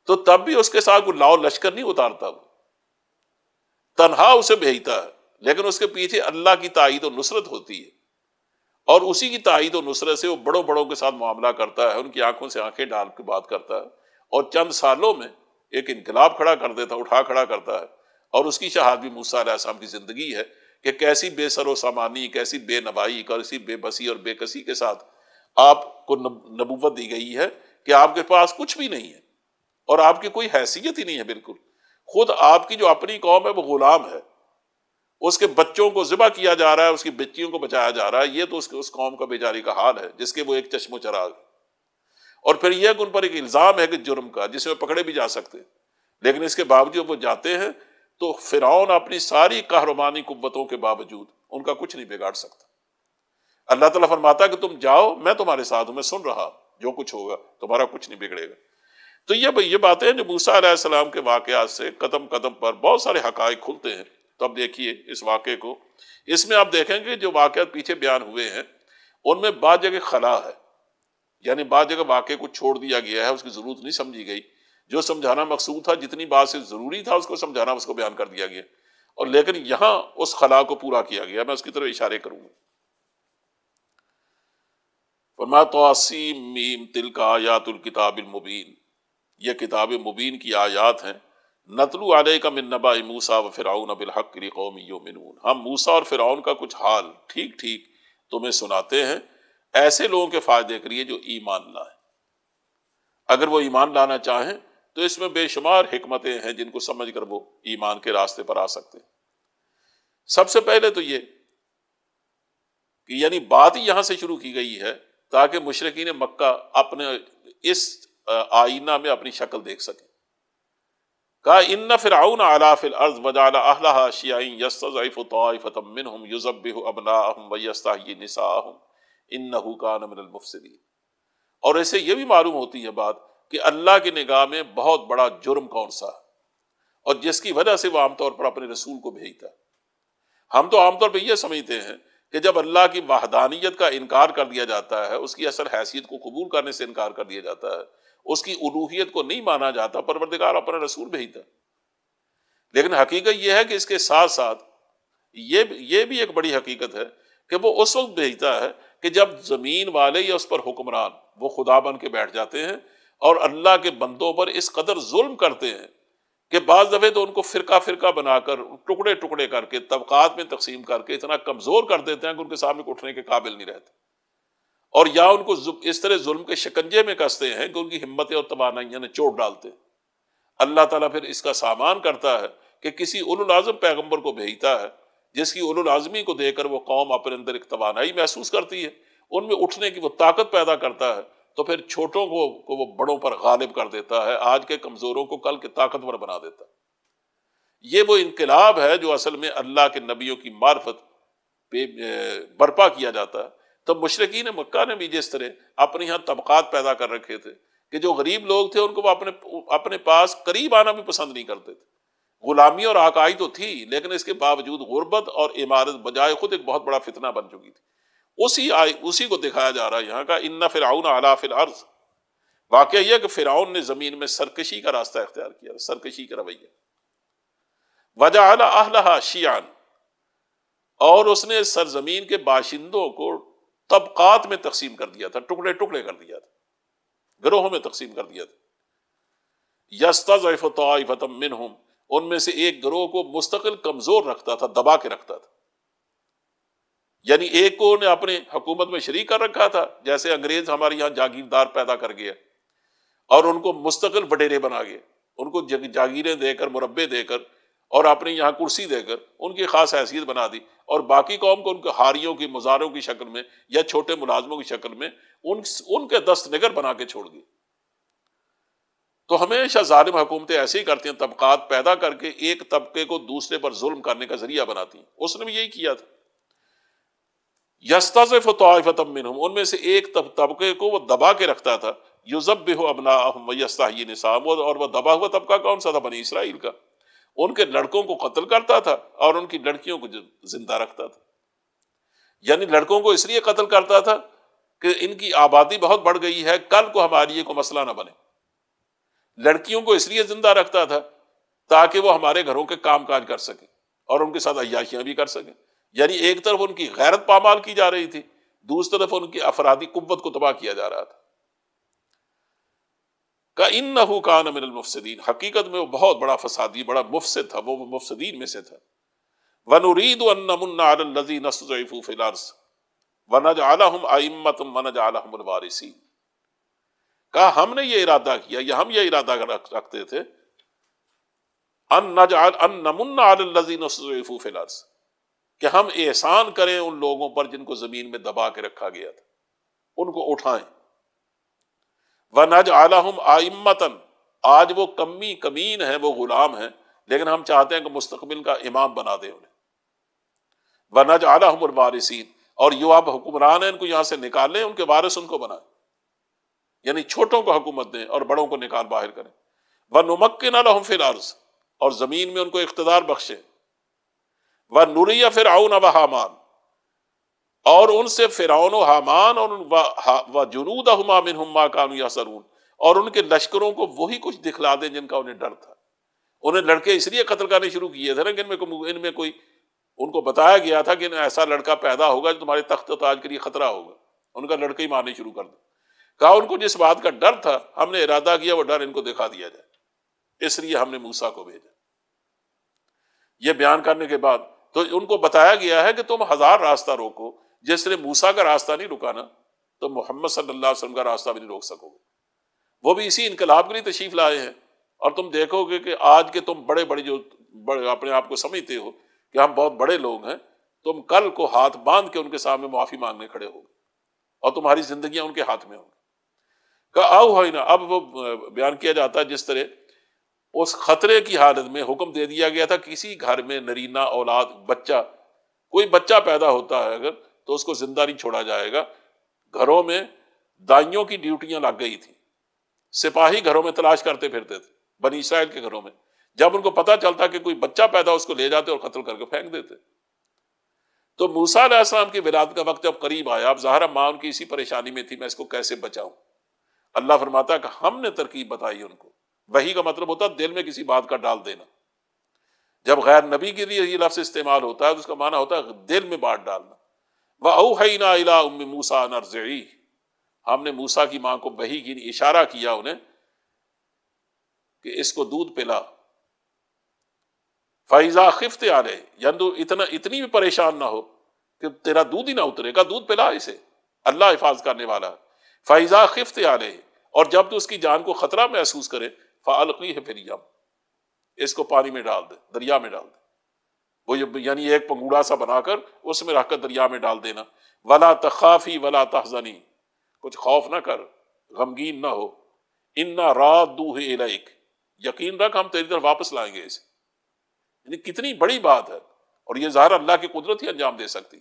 تو تب بھی اس کے ساتھ کوئی لاؤ لشکر نہیں اتارتا، وہ تنہا اسے بھیجتا ہے، لیکن اس کے پیچھے اللہ کی تائید و نصرت ہوتی ہے، اور اسی کی تائید و نصرت سے وہ بڑوں بڑوں کے ساتھ معاملہ کرتا ہے، ان کی آنکھوں سے آنکھیں ڈال کے بات کرتا ہے، اور چند سالوں میں ایک انقلاب کھڑا کر دیتا، اٹھا کھڑا کرتا ہے۔ اور اس کی شہادت بھی موسیٰ علیہ السلام کی زندگی ہے کہ کیسی بے سر و سامانی، کیسی بے نوائی، کیسی بے بسی اور بے کسی کے ساتھ آپ کو نبوت دی گئی ہے کہ آپ کے پاس کچھ بھی نہیں ہے اور آپ کی کوئی حیثیت ہی نہیں ہے بالکل۔ خود آپ کی جو اپنی قوم ہے وہ غلام ہے، اس کے بچوں کو ذبح کیا جا رہا ہے، اس کی بچیوں کو بچایا جا رہا ہے۔ یہ تو اس قوم کا بیچاری کا حال ہے جس کے وہ ایک چشم و چراغ ہے۔ اور پھر یہ کہ ان پر ایک الزام ہے کہ جرم کا، جس میں پکڑے بھی جا سکتے ہیں، لیکن اس کے باوجود وہ جاتے ہیں تو فرعون اپنی ساری قہرمانی قوتوں کے باوجود ان کا کچھ نہیں بگاڑ سکتا۔ اللہ تعالیٰ فرماتا ہے کہ تم جاؤ، میں تمہارے ساتھ ہوں، میں سن رہا ہوں، جو کچھ ہوگا تمہارا کچھ نہیں بگڑے گا۔ تو یہ باتیں جو موسیٰ علیہ السلام کے واقعات سے قدم قدم پر بہت سارے حقائق کھلتے ہیں۔ تو اب دیکھیے اس واقعے کو، اس میں آپ دیکھیں گے جو واقعات پیچھے بیان ہوئے ہیں ان میں بعض جگہ خلا ہے، یعنی بعض جگہ واقعے کو چھوڑ دیا گیا ہے، اس کی ضرورت نہیں سمجھی گئی، جو سمجھانا مقصود تھا، جتنی بات سے ضروری تھا اس کو سمجھانا، اس کو بیان کر دیا گیا، اور لیکن یہاں اس خلا کو پورا کیا گیا۔ میں اس کی طرف اشارے کروں گا۔ فرمایا طاسیم میم تلک آیات الکتاب المبین، یہ کتاب مبین کی آیات ہیں۔ نتلو علیک من نبأ موسیٰ و فرعون بالحق لقوم یؤمنون، ہم موسیٰ اور فرعون کا کچھ حال ٹھیک ٹھیک تمہیں سناتے ہیں ایسے لوگوں کے فائدے کے لیے جو ایمان لائیں۔ اگر وہ ایمان لانا چاہیں تو اس میں بے شمار حکمتیں ہیں جن کو سمجھ کر وہ ایمان کے راستے پر آ سکتے ہیں۔ سب سے پہلے تو یہ کہ یعنی بات ہی یہاں سے شروع کی گئی ہے تاکہ مشرکین مکہ اپنے اس آئینہ میں اپنی شکل دیکھ سکیں۔ کہا ان فرعون علا فی الارض وجعل اہلہا شیعا یستضعف طائفۃ منہم یذبح ابناءہم ویستحیی نساءہم انہ کان من المفسدین۔ اور اسے یہ بھی معلوم ہوتی ہے بات کہ اللہ کی نگاہ میں بہت بڑا جرم کون سا ہے، اور جس کی وجہ سے وہ عام طور پر اپنے رسول کو بھیجتا ہے۔ ہم تو عام طور پہ یہ سمجھتے ہیں کہ جب اللہ کی وحدانیت کا انکار کر دیا جاتا ہے، اس کی اصل حیثیت کو قبول کرنے سے انکار کر دیا جاتا ہے، اس کی الوہیت کو نہیں مانا جاتا، پروردگار اپنا رسول بھیجتا ہے۔ لیکن حقیقت یہ ہے کہ اس کے ساتھ ساتھ یہ بھی ایک بڑی حقیقت ہے کہ وہ اس وقت بھیجتا ہے کہ جب زمین والے یا اس پر حکمران وہ خدا بن کے بیٹھ جاتے ہیں اور اللہ کے بندوں پر اس قدر ظلم کرتے ہیں کہ بعض دفعے تو ان کو فرقہ فرقہ بنا کر، ٹکڑے ٹکڑے کر کے، طبقات میں تقسیم کر کے اتنا کمزور کر دیتے ہیں کہ ان کے سامنے اٹھنے کے قابل نہیں رہتے، اور یا ان کو اس طرح ظلم کے شکنجے میں کستے ہیں کہ ان کی ہمتیں اور توانائیاں نے چوٹ ڈالتے ہیں۔ اللہ تعالیٰ پھر اس کا سامان کرتا ہے کہ کسی اولو العزم پیغمبر کو بھیجتا ہے جس کی اولو العزمی کو دے کر وہ قوم اپنے اندر ایک توانائی محسوس کرتی ہے، ان میں اٹھنے کی وہ طاقت پیدا کرتا ہے، تو پھر چھوٹوں کو وہ بڑوں پر غالب کر دیتا ہے، آج کے کمزوروں کو کل کے طاقتور بنا دیتا ہے۔ یہ وہ انقلاب ہے جو اصل میں اللہ کے نبیوں کی معرفت پہ برپا کیا جاتا ہے۔ تو مشرکین مکہ نے بھی جس طرح اپنے یہاں طبقات پیدا کر رکھے تھے کہ جو غریب لوگ تھے ان کو وہ اپنے پاس قریب آنا بھی پسند نہیں کرتے تھے۔ غلامی اور آقائی تو تھی، لیکن اس کے باوجود غربت اور عمارت بجائے خود ایک بہت بڑا فتنہ بن چکی تھی۔ اسی کو دکھایا جا رہا ہے یہاں کا ان فرعون علا فی الارض۔ واقعہ یہ کہ فرعون نے زمین میں سرکشی کا راستہ اختیار کیا، سرکشی کا رویہ۔ وجعل اہلھا شیعا، اور اس نے سرزمین کے باشندوں کو طبقات میں تقسیم کر دیا تھا، ٹکڑے ٹکڑے کر دیا تھا، گروہوں میں تقسیم کر دیا تھا۔ یستضعف طائفۃ منہم، ان میں سے ایک گروہ کو مستقل کمزور رکھتا تھا، دبا کے رکھتا تھا، یعنی ایک کو نے اپنے حکومت میں شریک کر رکھا تھا، جیسے انگریز ہمارے یہاں جاگیردار پیدا کر گیا اور ان کو مستقل وڈیرے بنا گئے، ان کو جاگیریں دے کر، مربے دے کر اور اپنے یہاں کرسی دے کر ان کی خاص حیثیت بنا دی، اور باقی قوم کو ان کے ہاریوں کی، مزاروں کی شکل میں یا چھوٹے ملازموں کی شکل میں ان کے دست نگر بنا کے چھوڑ دی۔ تو ہمیشہ ظالم حکومتیں ایسے ہی کرتی ہیں، طبقات پیدا کر کے ایک طبقے کو دوسرے پر ظلم کرنے کا ذریعہ بناتی ہیں۔ اس نے بھی یہی کیا تھا۔ یستضعف طائفۃ منہم، ان میں سے ایک طبقے کو وہ دبا کے رکھتا تھا، یذبح ابناءہم ویستحیی نساءہم، اور وہ دبا ہوا طبقہ کون سا تھا؟ بنی اسرائیل کا۔ ان کے لڑکوں کو قتل کرتا تھا اور ان کی لڑکیوں کو زندہ رکھتا تھا۔ یعنی لڑکوں کو اس لیے قتل کرتا تھا کہ ان کی آبادی بہت بڑھ گئی ہے، کل کو ہمارے لیے کوئی مسئلہ نہ بنے۔ لڑکیوں کو اس لیے زندہ رکھتا تھا تاکہ وہ ہمارے گھروں کے کام کاج کر سکیں اور ان کے ساتھ عیاشیاں بھی کر سکیں۔ یعنی ایک طرف ان کی غیرت پامال کی جا رہی تھی، دوسری طرف ان کی افرادی قوت کو تباہ کیا جا رہا تھا۔ کَإِنَّهُ كَانَ مِنَ الْمُفْسِدِينَ، حقیقت میں وہ بہت بڑا فسادی، بڑا مفسد تھا، وہ مفسدین میں سے تھا۔ وَنُرِيدُ أَن نَّمُنَّ عَلَى الَّذِينَ اسْتُضْعِفُوا فِي الْأَرْضِ وَنَجْعَلَهُمْ أَئِمَّةً وَنَجْعَلَهُمُ الْوَارِثِينَ۔ کہا ہم نے یہ ارادہ کیا، یا ہم یہ ارادہ رکھتے تھے، أَن نَّمُنَّ عَلَى الَّذِينَ اسْتُضْعِفُوا فِي الْأَرْضِ، کہ ہم احسان کریں ان لوگوں پر جن کو زمین میں دبا کے رکھا گیا تھا، ان کو اٹھائیں۔ وَنَجْعَلَهُمْ أَئِمَّةً، آج وہ کمین ہیں، وہ غلام ہیں، لیکن ہم چاہتے ہیں کہ مستقبل کا امام بنا دیں انہیں۔ وَنَجْعَلَهُمُ الْوَارِثِينَ، اور جو آپ حکمران ہیں ان کو یہاں سے نکال لیں، ان کے وارث ان کو بنائیں، یعنی چھوٹوں کو حکومت دیں اور بڑوں کو نکال باہر کریں۔ وَنُمَكِّنَ لَهُمْ فِي الْأَرْضِ، اور زمین میں ان کو اقتدار بخشیں۔ وَنُرِيَ فِرْعَوْنَ وَحَامَانَ، اور ان سے فرعون و حامان اور وَجُنُودَهُمَا مِنْهُمْ مَا كَانُوا يَحْذَرُونَ، اور ان کے لشکروں کو وہی کچھ دکھلا دیں جن کا انہیں ڈر تھا۔ انہیں لڑکے اس لیے قتل کرنے شروع کیے تھے نا کہ ان میں کوئی، ان کو بتایا گیا تھا کہ ایسا لڑکا پیدا ہوگا جو تمہارے تخت و تاج کے لیے خطرہ ہوگا، ان کا لڑکے ہی مارنے شروع کر دو۔ کہا ان کو جس بات کا ڈر تھا ہم نے ارادہ کیا وہ ڈر ان کو دکھا دیا جائے، اس لیے ہم نے موسیٰ کو بھیجا۔ یہ بیان کرنے کے بعد تو ان کو بتایا گیا ہے کہ تم 1000 راستہ روکو، جس نے موسیٰ کا راستہ نہیں رکانا تو محمد صلی اللہ علیہ وسلم کا راستہ بھی نہیں روک سکو گے۔ وہ بھی اسی انقلاب کے لیے تشریف لائے ہیں، اور تم دیکھو گے کہ آج کے تم بڑے جو اپنے آپ کو سمجھتے ہو کہ ہم بہت بڑے لوگ ہیں، تم کل کو ہاتھ باندھ کے ان کے سامنے معافی مانگنے کھڑے ہوگے اور تمہاری زندگیاں ان کے ہاتھ میں ہوں گی۔ کہ آؤ ہوئی نا، اب وہ بیان کیا جاتا ہے جس طرح اس خطرے کی حالت میں حکم دے دیا گیا تھا، کسی گھر میں نرینہ اولاد، بچہ، کوئی بچہ پیدا ہوتا ہے اگر تو اس کو زندہ نہیں چھوڑا جائے گا۔ گھروں میں دائیوں کی ڈیوٹیاں لگ گئی تھیں، سپاہی گھروں میں تلاش کرتے پھرتے تھے، بنی اسرائیل کے گھروں میں جب ان کو پتہ چلتا کہ کوئی بچہ پیدا، اس کو لے جاتے اور قتل کر کے پھینک دیتے۔ تو موسیٰ علیہ السلام کی ولادت کا وقت جب قریب آیا، اب ظاہر ماں ان کی اسی پریشانی میں تھی، میں اس کو کیسے بچاؤں۔ اللہ فرماتا ہے کہ ہم نے ترکیب بتائی ان کو۔ وحی کا مطلب ہوتا ہے دل میں کسی بات کا ڈال دینا۔ جب غیر نبی کے لیے یہ لفظ استعمال ہوتا ہے تو اس کا معنی ہوتا ہے دل میں بات ڈالنا۔ وَأَوْحَيْنَا إِلَىٰ أُمِّ مُوسَىٰ أَنْ أَرْضِعِيهِ، ہم نے موسیٰ کی ماں کو وحی کی اشارہ کیا انہیں کہ اس کو دودھ پلا۔ فَإِذَا خِفْتِ عَلَيْهِ، یعنی اتنی بھی پریشان نہ ہو کہ تیرا دودھ ہی نہ اترے گا، دودھ پلا اسے، اللہ حفاظ کرنے والا ہے۔ فَإِذَا خِفْتِ عَلَيْهِ، اور جب تو اس کی جان کو خطرہ محسوس کرے، فَأَلْقِيهِ فِي الْيَمِّ، اس کو پانی میں ڈال دے، دریا میں ڈال دے، وہ یعنی ایک پنگوڑا سا بنا کر اس میں رکھ کر دریا میں ڈال دینا. ولا تخافی ولا تحزنی، کچھ خوف نہ کر، غمگین نہ ہو. انا رادوہ الیک، یقین رکھ ہم تیری طرف واپس لائیں گے اسے. یعنی کتنی بڑی بات ہے، اور یہ ظاہر اللہ کی قدرت ہی انجام دے سکتی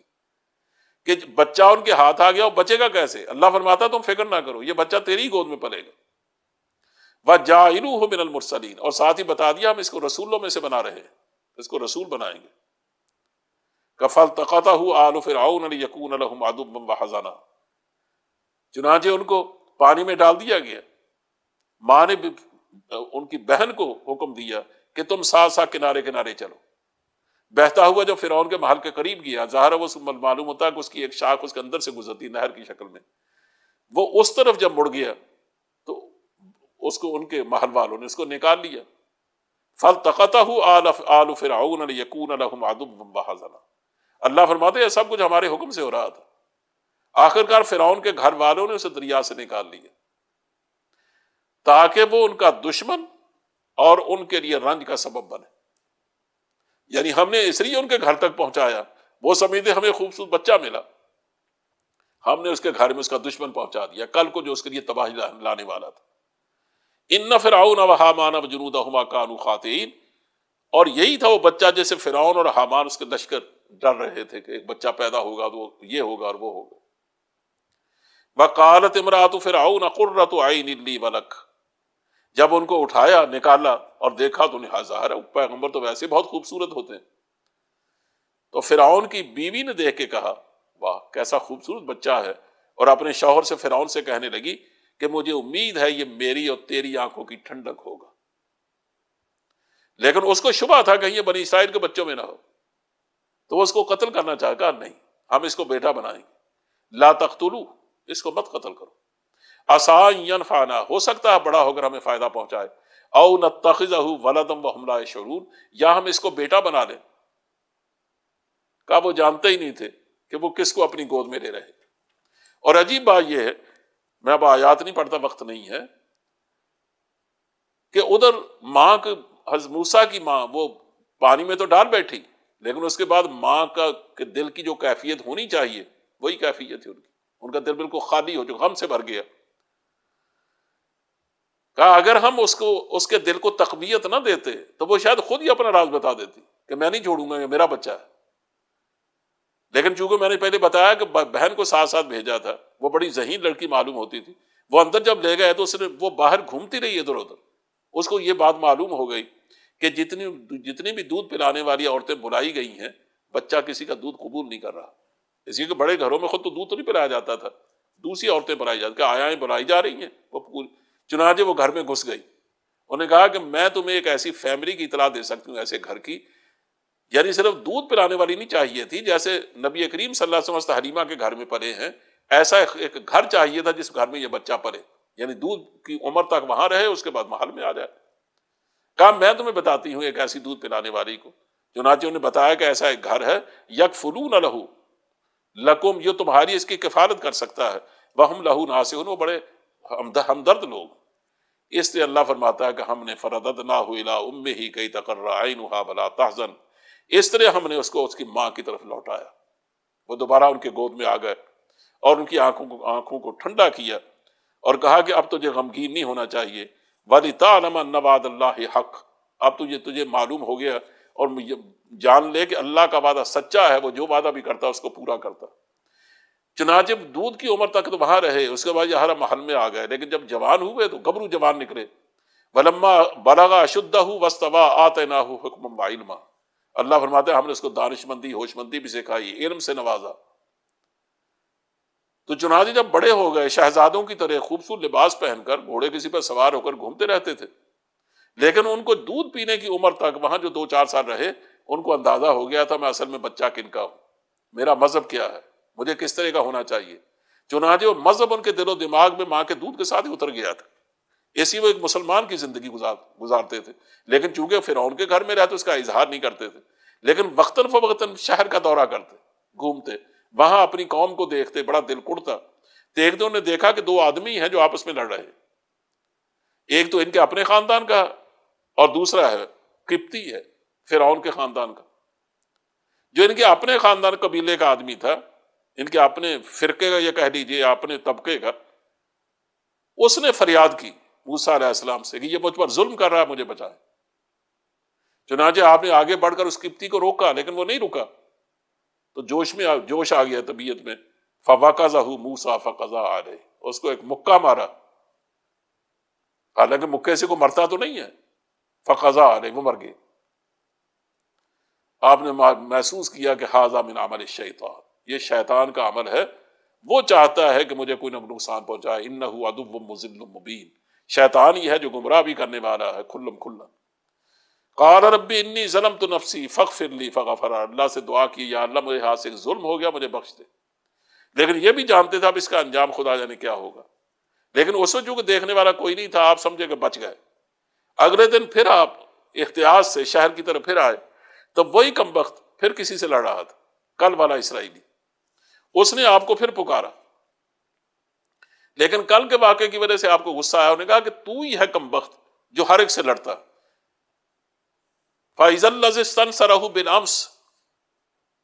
کہ بچہ ان کے ہاتھ آ گیا، وہ بچے گا کیسے؟ اللہ فرماتا تم فکر نہ کرو، یہ بچہ تیری گود میں پلے گا. وَجَاعِلُوهُ مِنَ الْمُرْسَلِينَ، اور ساتھ ہی بتا دیا ہم اس کو رسولوں میں سے بنا رہے ہیں، اس کو رسول بنائیں گے. فَالْتَقَطَهُ آلُ فِرْعَوْنَ لِيَكُونَ لَهُمْ عَدُوًّا وَحَزَنًا، چنانچہ ان کو پانی میں ڈال دیا گیا. ماں نے ان کی بہن کو حکم دیا کہ تم ساتھ ساتھ کنارے کنارے چلو. بہتا ہوا جب فرعون کے محل کے قریب گیا، ظاہر ہے وہ معلوم ہوتا ہے کہ اس کی ایک شاخ اس کے اندر سے گزرتی نہر کی شکل میں، وہ اس طرف جب مڑ گیا تو اس کو ان کے محل والوں نے اس کو نکال لیا. فَالْتَقَطَهُ آلُ فِرْعَوْنَ لِيَكُونَ لَهُمْ عَدُوًّا وَحَزَنًا. اللہ فرماتے ہیں سب کچھ ہمارے حکم سے ہو رہا تھا. آخرکار فرعون کے گھر والوں نے اسے دریا سے نکال لیا تاکہ وہ ان کا دشمن اور ان کے لیے رنج کا سبب بنے. یعنی ہم نے اس لیے ان کے گھر تک پہنچایا، وہ سمجھتے ہمیں خوبصورت بچہ ملا، ہم نے اس کے گھر میں اس کا دشمن پہنچا دیا کل کو جو اس کے لیے تباہی لانے والا تھا. ان فرعون وحامان وجنودہما کانوا خاطئین، اور یہی تھا وہ بچہ جیسے فرعون اور حامان اس کے لشکر ڈر رہے تھے کہ ایک بچہ پیدا ہوگا تو یہ ہوگا اور وہ ہوگا. وقالت امرأۃ فرعون قرۃ عین لی ولک، جب ان کو اٹھایا نکالا اور دیکھا تو ظاہر ہے پیغمبر تو ویسے بہت خوبصورت ہوتے ہیں، تو فرعون کی بیوی نے دیکھ کے کہا واہ کیسا خوبصورت بچہ ہے، اور اپنے شوہر سے فرعون سے کہنے لگی کہ مجھے امید ہے یہ میری اور تیری آنکھوں کی ٹھنڈک ہوگا. لیکن اس کو شبہ تھا کہ یہ بنی اسرائیل کے بچوں میں نہ ہو، تو وہ اس کو قتل کرنا چاہا. کہا نہیں، ہم اس کو بیٹا بنائیں گے. لا تقتلوہ، اس کو مت قتل کرو. عسیٰ ان ینفعنا، ہو سکتا ہے بڑا ہو کر ہمیں فائدہ پہنچائے. او نتخذہ ولدا وہم لا یشعرون، یا ہم اس کو بیٹا بنا لیں. کہا وہ جانتے ہی نہیں تھے کہ وہ کس کو اپنی گود میں لے رہے. اور عجیب بات یہ ہے، میں اب آیات نہیں پڑھتا وقت نہیں ہے، کہ ادھر ماں کے حضرت موسیٰ کی ماں وہ پانی میں تو ڈال بیٹھی، لیکن اس کے بعد ماں کا کہ دل کی جو کیفیت ہونی چاہیے وہی کیفیت تھی ان کی. ان کا دل بالکل خالی ہو چکا، غم سے بھر گیا. کہا اگر ہم اس کے دل کو تقویت نہ دیتے تو وہ شاید خود ہی اپنا راز بتا دیتی کہ میں نہیں چھوڑوں گا، یہ میرا بچہ ہے. لیکن چونکہ میں نے پہلے بتایا کہ بہن کو ساتھ ساتھ بھیجا تھا، وہ بڑی ذہین لڑکی معلوم ہوتی تھی، وہ اندر جب لے گئے تو وہ باہر گھومتی رہی ادھر ادھر. اس کو یہ بات معلوم ہو گئی کہ جتنی بھی دودھ پلانے والی عورتیں بلائی گئی ہیں، بچہ کسی کا دودھ قبول نہیں کر رہا. اسی کے بڑے گھروں میں خود تو دودھ تو نہیں پلایا جاتا تھا، دوسری عورتیں بلائی جاتی، کہ آیا بلائی جا رہی ہیں وہ پوری. چنانچہ وہ گھر میں گھس گئی. انہوں نے کہا کہ میں تمہیں ایک ایسی فیملی کی اطلاع دے سکتی ہوں، ایسے گھر کی، یعنی صرف دودھ پلانے والی نہیں چاہیے تھی، جیسے نبی کریم صلی اللہ علیہ وسلم حلیمہ کے گھر میں پلے ہیں، ایسا ایک گھر چاہیے تھا جس گھر میں یہ بچہ پلے، یعنی دودھ کی عمر تک وہاں رہے، اس کے بعد محل میں آ جائے. کہا میں تمہیں بتاتی ہوں ایک ایسی دودھ پلانے والی کو. چنانچہ انہوں نے بتایا کہ ایسا ایک گھر ہے، یکفلون لہ لکم، یہ تمہاری اس کی کفالت کر سکتا ہے، وہم لہ ناصحون، وہ بڑے ہمدرد لوگ. اس لیے اللہ فرماتا ہے کہ ہم نے فرددناہ الی امہ کی تقر عینھا ولا تحزن، اس طرح ہم نے اس کو اس کی ماں کی طرف لوٹایا. وہ دوبارہ ان کے گود میں آ گئے اور ان کی آنکھوں کو ٹھنڈا کیا اور کہا کہ اب تجھے غمگین نہیں ہونا چاہیے. وَلِتَعْلَمَ أَنَّ وَعْدَ اللَّهِ حق، اب تجھے معلوم ہو گیا اور جان لے کہ اللہ کا وعدہ سچا ہے، وہ جو وعدہ بھی کرتا اس کو پورا کرتا. چنانچہ دودھ کی عمر تک تو وہاں رہے، اس کے بعد یہ ہر محل میں آ گئے، لیکن جب جوان ہوئے تو گبرو جوان نکلے. وَلَمَّا بَلَغَ أَشُدَّهُ وَاسْتَوَىٰ آتَيْنَاهُ حُكْمًا وَعِلْمًا، اللہ فرماتے ہیں ہم نے اس کو دانش مندی ہوش مندی بھی سکھائی، علم سے نوازا. تو چنانچہ جب بڑے ہو گئے، شہزادوں کی طرح خوبصورت لباس پہن کر گھوڑے کسی پر سوار ہو کر گھومتے رہتے تھے. لیکن ان کو دودھ پینے کی عمر تک وہاں جو 2-4 سال رہے، ان کو اندازہ ہو گیا تھا میں اصل میں بچہ کن کا ہوں، میرا مذہب کیا ہے، مجھے کس طرح کا ہونا چاہیے. چنانچہ وہ مذہب ان کے دل و دماغ میں ماں کے دودھ کے ساتھ ہی اتر گیا تھا. ایسی وہ ایک مسلمان کی زندگی گزارتے تھے. لیکن چونکہ فرعون کے گھر میں رہتے اس کا اظہار نہیں کرتے تھے، لیکن وقتاً فوقتاً شہر کا دورہ کرتے، گھومتے، وہاں اپنی قوم کو دیکھتے، بڑا دل کڑتا. دیکھتے انہوں نے دیکھا کہ 2 آدمی ہیں جو آپس میں لڑ رہے ہیں، ایک تو ان کے اپنے خاندان کا اور دوسرا ہے قبطی ہے، فرعون کے خاندان کا، جو ان کے اپنے خاندان قبیلے کا آدمی تھا، ان کے اپنے فرقے کا، یہ کہہ لیجیے اپنے طبقے کا، اس نے فریاد کی موسیٰ علیہ السلام سے کہ یہ مجھ پر ظلم کر رہا ہے، مجھے بچائے۔ چنانچہ آپ نے آگے بڑھ کر اس قبطی کو روکا، لیکن وہ نہیں رکا، تو جوش آ گیا طبیعت میں، فَوَقَظَهُ مُوسَىٰ فَقَضَىٰ عَلَيْهِ، اس کو ایک مکہ مارا، حالانکہ مکے سے کوئی مرتا تو نہیں ہے، فَقَضَىٰ عَلَيْهِ، وہ مر گئے۔ آپ نے محسوس کیا کہ هَذَا مِنْ عَمَلِ الشَّيْطَانِ، یہ شیطان کا عمل ہے، وہ چاہتا ہے کہ مجھے کوئی نہ نقصان پہنچائے، إِنَّهُ عَدُوٌّ مُضِلٌّ مُبِينٌ، شیطان ہی ہے جو گمراہ بھی کرنے والا ہے کھلم کھلا۔ قال رب انی ظلمت نفسی فاغفر لی فغفر، اللہ سے دعا کی یا اللہ مجھے ہاتھ سے ظلم ہو گیا، مجھے بخش دے، لیکن یہ بھی جانتے تھے اب اس کا انجام خدا جانے کیا ہوگا، لیکن اس وقت چونکہ دیکھنے والا کوئی نہیں تھا، آپ سمجھے کہ بچ گئے۔ اگلے دن پھر آپ احتیاط سے شہر کی طرف پھر آئے، تب وہی کمبخت پھر کسی سے لڑ رہا تھا، کل والا اسرائیلی، اس نے آپ کو پھر پکارا، لیکن کل کے واقعے کی وجہ سے آپ کو غصہ آیا، انہوں نے کہا کہ تو ہی ہے کمبخت جو ہر ایک سے لڑتا۔ فَإِذَا الَّذِي اسْتَنصَرَهُ بِالْأَمْسِ،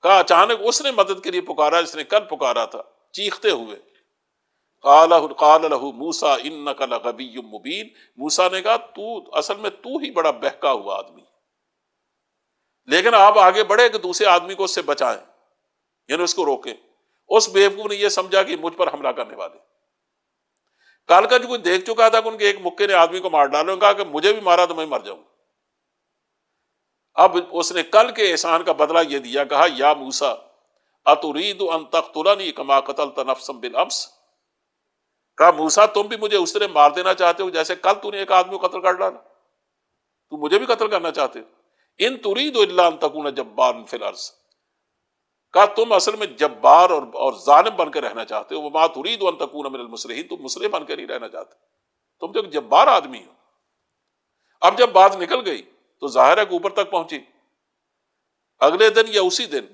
کہا اچانک اس نے مدد کے لیے پکارا جس نے کل پکارا تھا چیختے ہوئے۔ قال له موسیٰ إِنَّكَ لَغَوِيٌّ مُبِينٌ، موسیٰ نے کہا تو اصل میں تو ہی بڑا بہکا ہوا آدمی، لیکن آپ آگے بڑھے کہ دوسرے آدمی کو اس سے بچائیں، یعنی اس کو روکیں۔ اس بیوقوف نے یہ سمجھا کہ مجھ پر حملہ کرنے والے، کل کا جو کوئی دیکھ چکا تھا کہ ان کے ایک مکے نے آدمی کو مار ڈالا، انہوں نے کہا کہ مجھے بھی مارا تو میں مر جاؤں۔ اب اس نے کل کے احسان کا بدلہ یہ دیا، کہا یا موسیٰ اترید ان تقتلنی کما قتلت نفسا بالامس، کہا موسیٰ تم بھی مجھے اس طرح مار دینا چاہتے ہو جیسے کل تو نے ایک آدمی کو قتل کر ڈالا، تو مجھے بھی قتل کرنا چاہتے ہو۔ ان ترید الا ان تکون جبارا فی الارض، کہا تم اصل میں جبار اور ظالم بن کے رہنا چاہتے ہو، وما ترید ان تکون من المصلحین، تم مصلح بن کے نہیں رہنا چاہتے، تم تو ایک جبار آدمی ہو۔ اب جب بات نکل گئی تو ظاہر ہے کہ اوپر تک پہنچی۔ اگلے دن یا اسی دن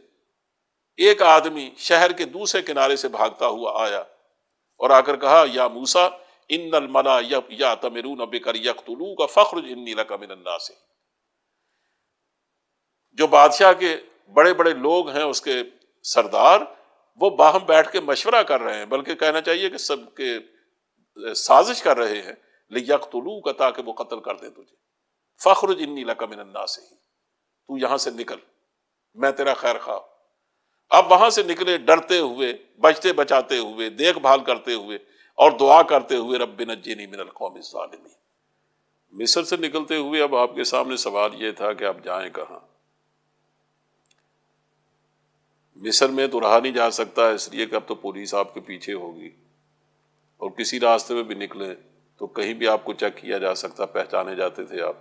ایک آدمی شہر کے دوسرے کنارے سے بھاگتا ہوا آیا اور آ کر کہا یا موسیٰ ان الملا یأتمرون بک لیقتلوک فاخرج انی لک من الناس، جو بادشاہ کے بڑے بڑے لوگ ہیں اس کے سردار، وہ باہم بیٹھ کے مشورہ کر رہے ہیں، بلکہ کہنا چاہیے کہ سب کے سازش کر رہے ہیں، لیقتلوک، تاکہ وہ قتل کر دیں تجھے، فاخرج انی لک من الناس، تو یہاں سے نکل، میں تیرا خیر خواہ۔ اب وہاں سے نکلے ڈرتے ہوئے، بچتے بچاتے ہوئے، دیکھ بھال کرتے ہوئے اور دعا کرتے ہوئے رب نجنی من القوم الظالمین۔ مصر سے نکلتے ہوئے اب آپ کے سامنے سوال یہ تھا کہ آپ جائیں کہاں؟ مصر میں تو رہا نہیں جا سکتا، اس لیے کہ اب تو پولیس آپ کے پیچھے ہوگی، اور کسی راستے میں بھی نکلیں تو کہیں بھی آپ کو چیک کیا جا سکتا، پہچانے جاتے تھے آپ،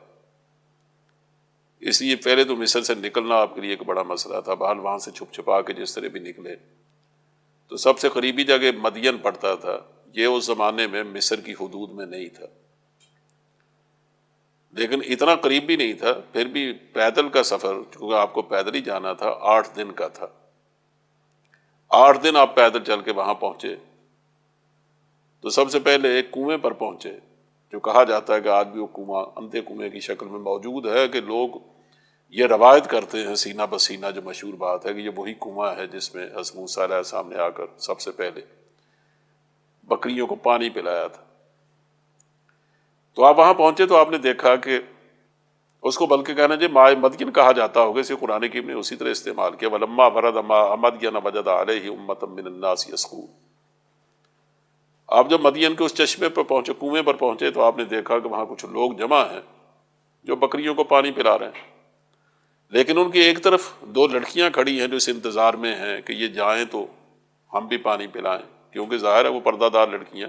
اس لیے پہلے تو مصر سے نکلنا آپ کے لیے ایک بڑا مسئلہ تھا۔ بہرحال وہاں سے چھپ چھپا کے جس طرح بھی نکلے تو سب سے قریبی جگہ مدین پڑتا تھا، یہ اس زمانے میں مصر کی حدود میں نہیں تھا، لیکن اتنا قریب بھی نہیں تھا، پھر بھی پیدل کا سفر، کیونکہ آپ کو پیدل ہی جانا تھا، 8 دن کا تھا، 8 دن آپ پیدل چل کے وہاں پہنچے۔ تو سب سے پہلے ایک کنویں پر پہنچے، جو کہا جاتا ہے کہ آج بھی وہ کنواں اندھے کنویں کی شکل میں موجود ہے، کہ لوگ یہ روایت کرتے ہیں سینہ بسینہ، جو مشہور بات ہے کہ یہ وہی کنواں ہے جس میں حضرت موسیٰ علیہ السلام نے آ کر سب سے پہلے بکریوں کو پانی پلایا تھا۔ تو آپ وہاں پہنچے تو آپ نے دیکھا کہ اس کو بلکہ کہنا چاہیے ماء مدین کہا جاتا ہوگا، اسے قرآن کریم نے اسی طرح استعمال کیا، وَلَمَّا وَرَدَ مَاءَ مَدْيَنَ وَجَدَ عَلَيْهِ أُمَّةً مِّنَ النَّاسِ يَسْقُونَ۔ آپ جب مدین کے اس چشمے پر پہنچے، کنویں پر پہنچے، تو آپ نے دیکھا کہ وہاں کچھ لوگ جمع ہیں جو بکریوں کو پانی پلا رہے ہیں، لیکن ان کی ایک طرف 2 لڑکیاں کھڑی ہیں جو اس انتظار میں ہیں کہ یہ جائیں تو ہم بھی پانی پلائیں، کیونکہ ظاہر ہے وہ پردہ دار لڑکیاں،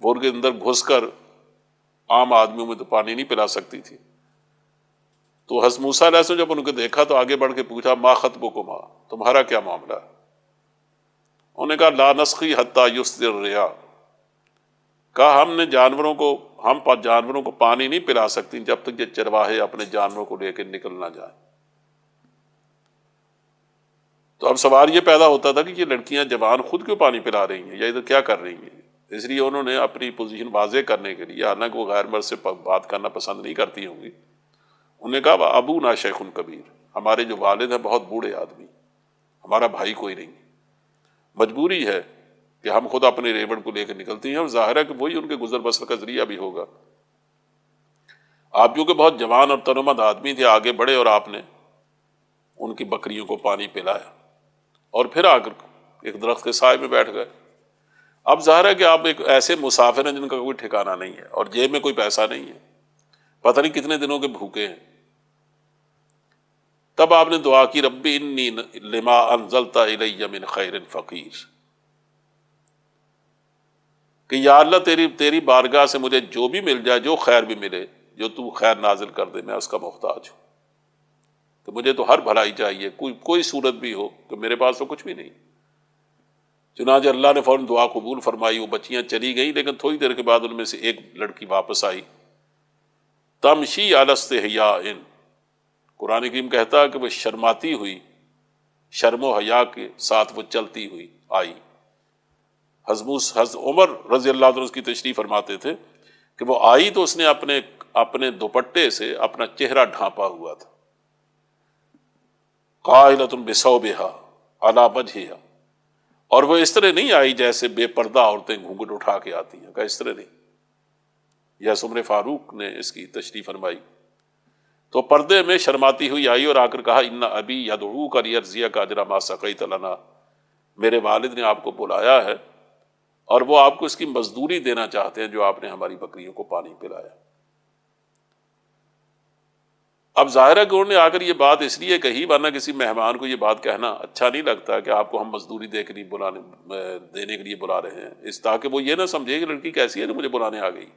وہ ان کے اندر گھس کر عام آدمیوں میں تو پانی نہیں پلا سکتی تھی۔ تو حضرت موسیٰ علیہ السلام جب ان کو دیکھا تو آگے بڑھ کے پوچھا ما خطبکما، تمہارا کیا معاملہ ہے؟ انہوں نے کہا لا نسقی حتی یصدر الرعاء، کہا ہم جانوروں کو پانی نہیں پلا سکتی جب تک یہ چرواہے اپنے جانوروں کو لے کے نکل نہ جائیں۔ تو اب سوال یہ پیدا ہوتا تھا کہ یہ لڑکیاں جوان خود کیوں پانی پلا رہی ہیں یا ادھر کیا کر رہی ہیں؟ اس لیے انہوں نے اپنی پوزیشن واضح کرنے کے لیے، حالانکہ وہ غیر مرد سے بات کرنا پسند نہیں کرتی ہوں گی، انہوں نے کہا ابو نا شیخ کبیر، ہمارے جو والد ہیں بہت بوڑھے آدمی، ہمارا بھائی کوئی نہیں، مجبوری ہے کہ ہم خود اپنے ریوڑ کو لے کے نکلتے ہیں، اور ظاہر ہے کہ وہی ان کے گزر بسر کا ذریعہ بھی ہوگا۔ آپ کیونکہ بہت جوان اور تنومند آدمی تھے، آگے بڑھے اور آپ نے ان کی بکریوں کو پانی پلایا اور پھر آ کر ایک درخت کے سائے میں بیٹھ گئے۔ اب ظاہر ہے کہ آپ ایک ایسے مسافر ہیں جن کا کوئی ٹھکانہ نہیں ہے اور جیب میں کوئی پیسہ نہیں ہے، پتہ نہیں کتنے دنوں کے بھوکے ہیں۔ تب آپ نے دعا کی ربی انی لما انزلت الی من خیر فقیر، کہ یا اللہ تیری بارگاہ سے مجھے جو بھی مل جائے، جو خیر بھی ملے، جو تو خیر نازل کر دے، میں اس کا محتاج ہوں، تو مجھے تو ہر بھلائی چاہیے، کوئی صورت بھی ہو کہ میرے پاس تو کچھ بھی نہیں۔ چنانچہ اللہ نے فوراً دعا قبول فرمائی، وہ بچیاں چلی گئیں، لیکن تھوڑی دیر کے بعد ان میں سے ایک لڑکی واپس آئی، تمشی علی استحیاء، قرآن کریم کہتا ہے کہ وہ شرماتی ہوئی، شرم و حیا کے ساتھ وہ چلتی ہوئی آئی۔ حضرت عمر رضی اللہ عنہ اس کی تشریح فرماتے تھے کہ وہ آئی تو اس نے اپنے دوپٹے سے اپنا چہرہ ڈھانپا ہوا تھا، قائلۃ بثوبہا علی وجہہا، اور وہ اس طرح نہیں آئی جیسے بے پردہ عورتیں گھونگھٹ اٹھا کے آتی ہیں، کہ اس طرح نہیں۔ یہ عمر فاروق نے اس کی تشریح فرمائی، تو پردے میں شرماتی ہوئی آئی اور آ کر کہا ان ابی یدعوک لیجزیک اجر ما سقیت لنا، میرے والد نے آپ کو بلایا ہے اور وہ آپ کو اس کی مزدوری دینا چاہتے ہیں جو آپ نے ہماری بکریوں کو پانی پلایا۔ اب ظاہر ہے کہ انہوں نے آ کر یہ بات اس لیے کہی، ورنہ کسی مہمان کو یہ بات کہنا اچھا نہیں لگتا کہ آپ کو ہم مزدوری دینے کے لیے بلا رہے ہیں، اس تاکہ وہ یہ نہ سمجھے کہ لڑکی کیسی ہے جو مجھے بلانے آ گئی۔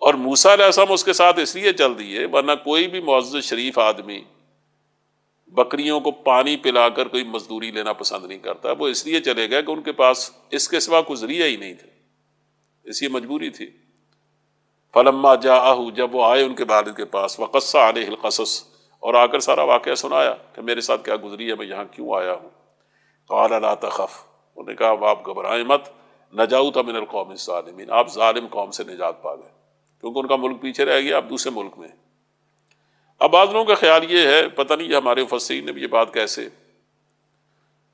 اور موسیٰ علیہ السلام اس کے ساتھ اس لیے چل دیے، ورنہ کوئی بھی معزز شریف آدمی بکریوں کو پانی پلا کر کوئی مزدوری لینا پسند نہیں کرتا۔ وہ اس لیے چلے گئے کہ ان کے پاس اس کے سوا کوئی ذریعہ ہی نہیں تھا، اس لیے مجبوری تھی۔ فلما جاءہ، جب وہ آئے ان کے والد کے پاس، وقص علیہ القصص، اور آ کر سارا واقعہ سنایا کہ میرے ساتھ کیا گزری ہے، میں یہاں کیوں آیا ہوں۔ قال لا تخف، انہوں نے کہا آپ گھبرائیں مت، نجوت من القوم الظالمین، آپ ظالم قوم سے نجات پا گئے، کیونکہ ان کا ملک پیچھے رہ گیا، آپ دوسرے ملک میں۔ اب بعض لوگوں کا خیال یہ ہے، پتہ نہیں یہ ہمارے مفسرین نے بھی یہ بات کیسے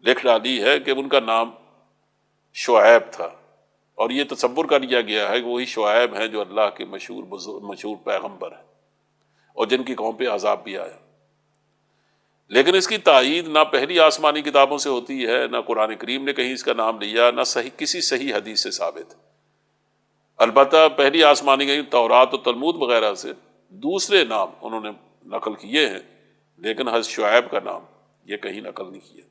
لکھ ڈالی ہے، کہ ان کا نام شعیب تھا، اور یہ تصور کر لیا گیا ہے کہ وہی شعیب ہیں جو اللہ کے مشہور پیغمبر ہیں اور جن کی قوم پہ عذاب بھی آیا۔ لیکن اس کی تائید نہ پہلی آسمانی کتابوں سے ہوتی ہے، نہ قرآن کریم نے کہیں اس کا نام لیا، نہ کسی صحیح حدیث سے ثابت۔ البتہ پہلی آسمانی کی تورات و تلمود وغیرہ سے دوسرے نام انہوں نے نقل کیے ہیں، لیکن حضرت شعیب کا نام یہ کہیں نقل نہیں کیا۔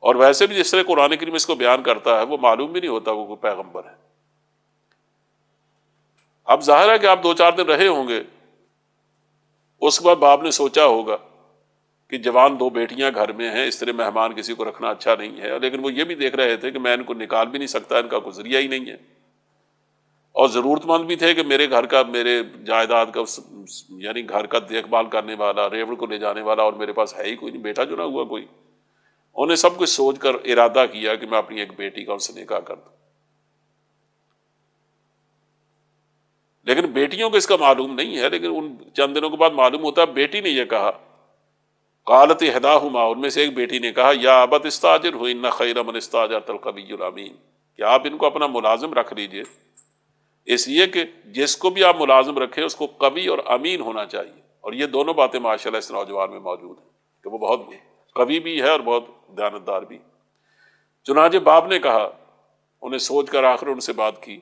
اور ویسے بھی جس طرح قرآن کریم اس کو بیان کرتا ہے، وہ معلوم بھی نہیں ہوتا وہ کوئی پیغمبر ہے۔ اب ظاہر ہے کہ آپ 2-4 دن رہے ہوں گے، اس کے بعد باپ نے سوچا ہوگا کہ جوان 2 بیٹیاں گھر میں ہیں، اس طرح مہمان کسی کو رکھنا اچھا نہیں ہے، لیکن وہ یہ بھی دیکھ رہے تھے کہ میں ان کو نکال بھی نہیں سکتا، ان کا کوئی ذریعہ ہی نہیں ہے، اور ضرورت مند بھی تھے کہ میرے گھر کا، میرے جائیداد کا، یعنی گھر کا دیکھ بھال کرنے والا، ریوڑ کو لے جانے والا، اور میرے پاس ہے ہی کوئی نہیں، بیٹا جو نہ ہوا کوئی۔ انہوں نے سب کچھ سوچ کر ارادہ کیا کہ میں اپنی ایک بیٹی کا ان سے نکاح کر دوں، لیکن بیٹیوں کو اس کا معلوم نہیں ہے۔ لیکن ان چند دنوں کے بعد معلوم ہوتا ہے بیٹی نے یہ کہا، قالت احداہما، ان میں سے ایک بیٹی نے کہا، یا ابت استاجرہ ان خیر من استاجرت القوی الامین، کہ آپ ان کو اپنا ملازم رکھ لیجئے، اس لیے کہ جس کو بھی آپ ملازم رکھیں اس کو قوی اور امین ہونا چاہیے، اور یہ دونوں باتیں ماشاءاللہ اس نوجوان میں موجود ہیں کہ وہ بہت قوی بھی ہے اور بہت دیانتدار بھی۔ چنانچہ باپ نے کہا، انہیں سوچ کر آخر ان سے بات کی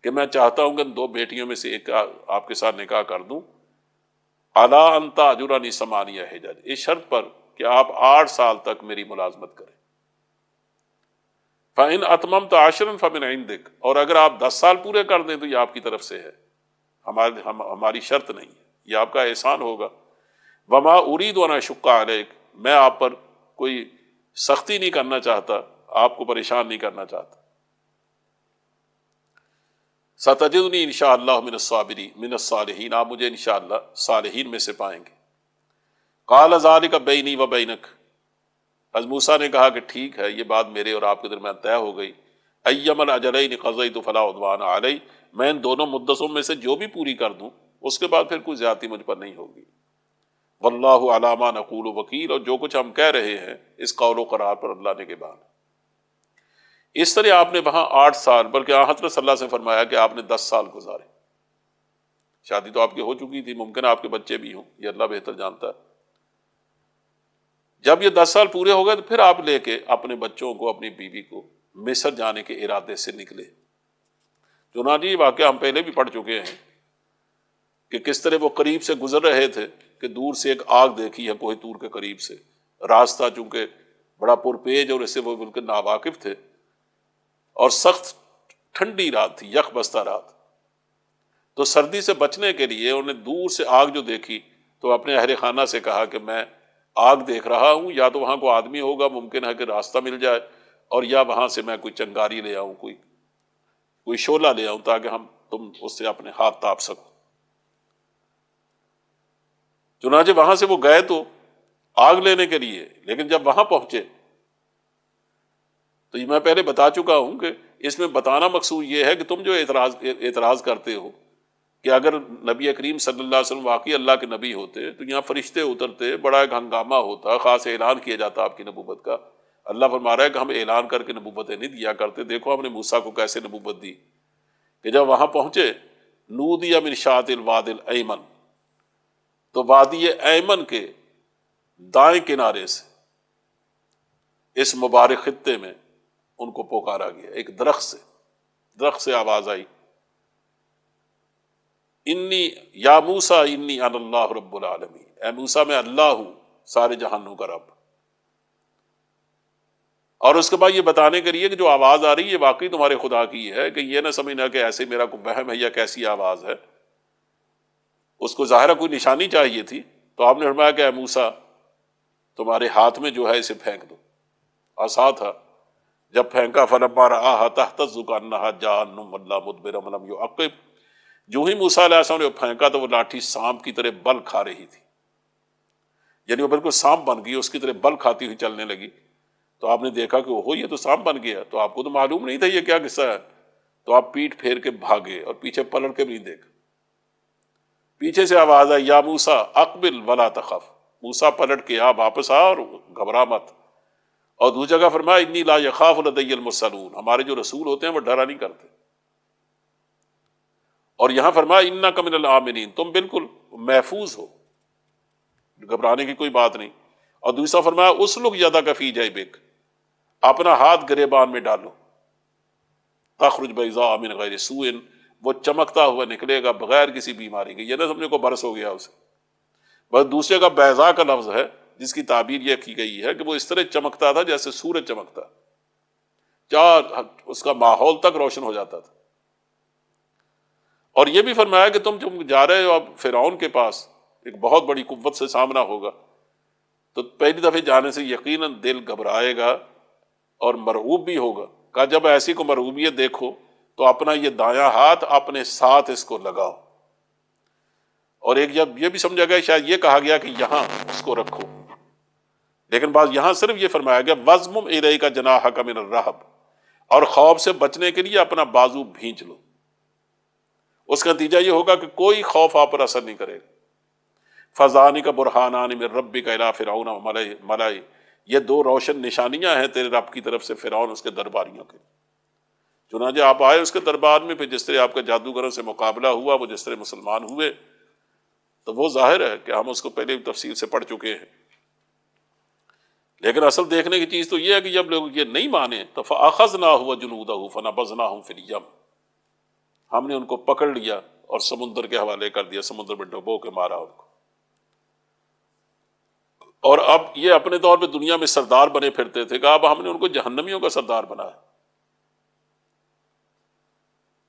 کہ میں چاہتا ہوں کہ 2 بیٹیوں میں سے ایک کا آپ کے ساتھ نکاح کر دوں، الا ان تاجرنی ثمانیہ حجج، اس شرط پر کہ آپ 8 سال تک میری ملازمت کریں، فَإِنْ أَتْمَمْتَ عَشْرًا فَمِنْ عِنْدِكَ، اور اگر آپ 10 سال پورے کر دیں تو یہ آپ کی طرف سے ہے، ہماری شرط نہیں ہے، یہ آپ کا احسان ہوگا۔ وَمَا أُرِيدُ أَنْ أَشُقَّ عَلَيْكَ، میں آپ پر کوئی سختی نہیں کرنا چاہتا، آپ کو پریشان نہیں کرنا چاہتا۔ سَتَجِدُنِي إِنْ شَاءَ اللَّهُ مِنَ الصَّابِرِينَ مِنَ الصَّالِحِينَ، آپ مجھے انشاءاللہ صالحین میں سے پائیں گے۔ قَالَ ذَلِكَ بَيْنِي وَبَيْنَكَ، حضرت موسیٰ نے کہا کہ ٹھیک ہے، یہ بات میرے اور آپ کے درمیان طے ہو گئی۔ أَيَّمَا الْأَجَلَيْنِ قَضَيْتُ فَلَا عُدْوَانَ عَلَيَّ، میں ان دونوں مدتوں میں سے جو بھی پوری کر دوں اس کے بعد پھر کوئی زیادتی مجھ پر نہیں ہوگی۔ واللہ علی ما نقول وکیل، اور جو کچھ ہم کہہ رہے ہیں اس قول و قرار پر اللہ نگہبان ہے۔ اس طرح آپ نے وہاں 8 سال، بلکہ آن حضرت صلی اللہ علیہ وسلم سے فرمایا کہ آپ نے 10 سال گزارے۔ شادی تو آپ کی ہو چکی تھی، ممکن ہے آپ کے بچے بھی ہوں، یہ اللہ بہتر جانتا ہے۔ جب یہ 10 سال پورے ہو گئے تو پھر آپ لے کے اپنے بچوں کو، اپنی بیوی کو مصر جانے کے ارادے سے نکلے۔ چنانچہ یہ واقعہ ہم پہلے بھی پڑھ چکے ہیں کہ کس طرح وہ قریب سے گزر رہے تھے کہ دور سے ایک آگ دیکھی ہے کوہ طور کے قریب سے۔ راستہ چونکہ بڑا پرپیج اور اس سے وہ بالکل ناواقف تھے، اور سخت ٹھنڈی رات تھی، یخ بستہ رات، تو سردی سے بچنے کے لیے انہوں نے دور سے آگ جو دیکھی تو اپنے اہل خانہ سے کہا کہ میں آگ دیکھ رہا ہوں، یا تو وہاں کو آدمی ہوگا، ممکن ہے کہ راستہ مل جائے، اور یا وہاں سے میں کوئی چنگاری لے آؤں، کوئی شعلہ لے آؤں تاکہ تم اس سے اپنے ہاتھ تاپ سکو۔ چنانچہ وہاں سے وہ گئے تو آگ لینے کے لیے، لیکن جب وہاں پہنچے تو یہ میں پہلے بتا چکا ہوں کہ اس میں بتانا مقصود یہ ہے کہ تم جو اعتراض کرتے ہو کہ اگر نبی کریم صلی اللہ علیہ وسلم واقعی اللہ کے نبی ہوتے تو یہاں فرشتے اترتے، بڑا ایک ہنگامہ ہوتا، خاص اعلان کیا جاتا آپ کی نبوت کا۔ اللہ فرما رہا ہے کہ ہم اعلان کر کے نبوتیں نہیں دیا کرتے، دیکھو ہم نے موسیٰ کو کیسے نبوت دی کہ جب وہاں پہنچے نودی من شاطئ الوادی الایمن، تو وادی ایمن کے دائیں کنارے سے اس مبارک خطے میں ان کو پکارا گیا، ایک درخت سے آواز آئی، انی یا موسیٰ انی انا اللہ رب العالمین، اے موسیٰ میں اللہ ہوں، سارے جہانوں کا رب۔ اور اس کے بعد یہ بتانے کے لیے کہ جو آواز آ رہی ہے یہ واقعی تمہارے خدا کی ہے، کہ یہ نہ سمجھنا کہ ایسے میرا کوئی بہم ہے یا کیسی آواز ہے۔ اس کو ظاہرہ کوئی نشانی چاہیے تھی، تو آپ نے فرمایا کہ اے موسیٰ تمہارے ہاتھ میں جو ہے اسے پھینک دو۔ عصا تھا، جب پھینکا فلما رآہا تہتز کأنہا جان ولا مدبرا ولم یعقب، جو ہی موسیٰ علیہ السلام نے پھینکا تو وہ لاٹھی سانپ کی طرح بل کھا رہی تھی، یعنی وہ بالکل سانپ بن گئی، اس کی طرح بل کھاتی ہوئی چلنے لگی۔ تو آپ نے دیکھا کہ اوہو یہ تو سانپ بن گیا، تو آپ کو تو معلوم نہیں تھا یہ کیا قصہ ہے، تو آپ پیٹ پھیر کے بھاگے اور پیچھے پلٹ کے بھی نہیں دیکھا۔ پیچھے سے آواز آئی یا موسیٰ اقبل ولا تخف، موسیٰ پلٹ کے واپس آ اور گھبرا مت۔ اور دوسری جگہ فرمایا انی لا یخاف لدی المرسلون، ہمارے جو رسول ہوتے ہیں وہ ڈرا نہیں کرتے۔ اور یہاں فرمایا انک من الآمنین، تم بالکل محفوظ ہو، گھبرانے کی کوئی بات نہیں۔ اور دوسرا فرمایا اسلک یدک فی جیبک، اپنا ہاتھ گریبان میں ڈالو، تخرج بیضاء من غیر سوء، وہ چمکتا ہوا نکلے گا بغیر کسی بیماری کے، یہ نہ سمجھے کو برس ہو گیا اسے۔ بس دوسرے کا بیضاء کا لفظ ہے جس کی تعبیر یہ کی گئی ہے کہ وہ اس طرح چمکتا تھا جیسے سورج چمکتا، چار اس کا ماحول تک روشن ہو جاتا تھا۔ اور یہ بھی فرمایا کہ تم جا رہے ہو اب فرعون کے پاس، ایک بہت بڑی قوت سے سامنا ہوگا، تو پہلی دفعہ جانے سے یقیناً دل گھبرائے گا اور مرعوب بھی ہوگا۔ کہا جب ایسی کو مرعوبیت دیکھو تو اپنا یہ دایاں ہاتھ اپنے ساتھ اس کو لگاؤ، اور ایک جب یہ بھی سمجھا گیا شاید یہ کہا گیا کہ یہاں اس کو رکھو، لیکن بعض یہاں صرف یہ فرمایا گیا وَضْمُمْ إِلَيْكَ جَنَاحَكَ مِنَ الرَّهْبِ، اور خوف سے بچنے کے لیے اپنا بازو بھینچ لو۔ اس کا نتیجہ یہ ہوگا کہ کوئی خوف آپ پر اثر نہیں کرے گا۔ فَذَانِكَ بُرْهَانَانِ مِن رَبِّكَ إِلَىٰ فِرْعَوْنَ وَمَلَئِهِ، یہ دو روشن نشانیاں ہیں تیرے رب کی طرف سے فرعون اس کے درباریوں کے۔ چنانچہ آپ آئے اس کے دربار میں، پھر جس طرح آپ کا جادوگروں سے مقابلہ ہوا، وہ جس طرح مسلمان ہوئے، تو وہ ظاہر ہے کہ ہم اس کو پہلے بھی تفصیل سے پڑھ چکے ہیں۔ لیکن اصل دیکھنے کی چیز تو یہ ہے کہ جب لوگ یہ نہیں مانے تو فَأَخَذْنَاهُ وَجُنُودَهُ فَنَبَذْنَاهُمْ فِي الْيَمِّ، ہم نے ان کو پکڑ لیا اور سمندر کے حوالے کر دیا، سمندر میں ڈبو کے مارا ان کو۔ اور اب یہ اپنے طور پہ دنیا میں سردار بنے پھرتے تھے کہ اب ہم نے ان کو جہنمیوں کا سردار بنایا۔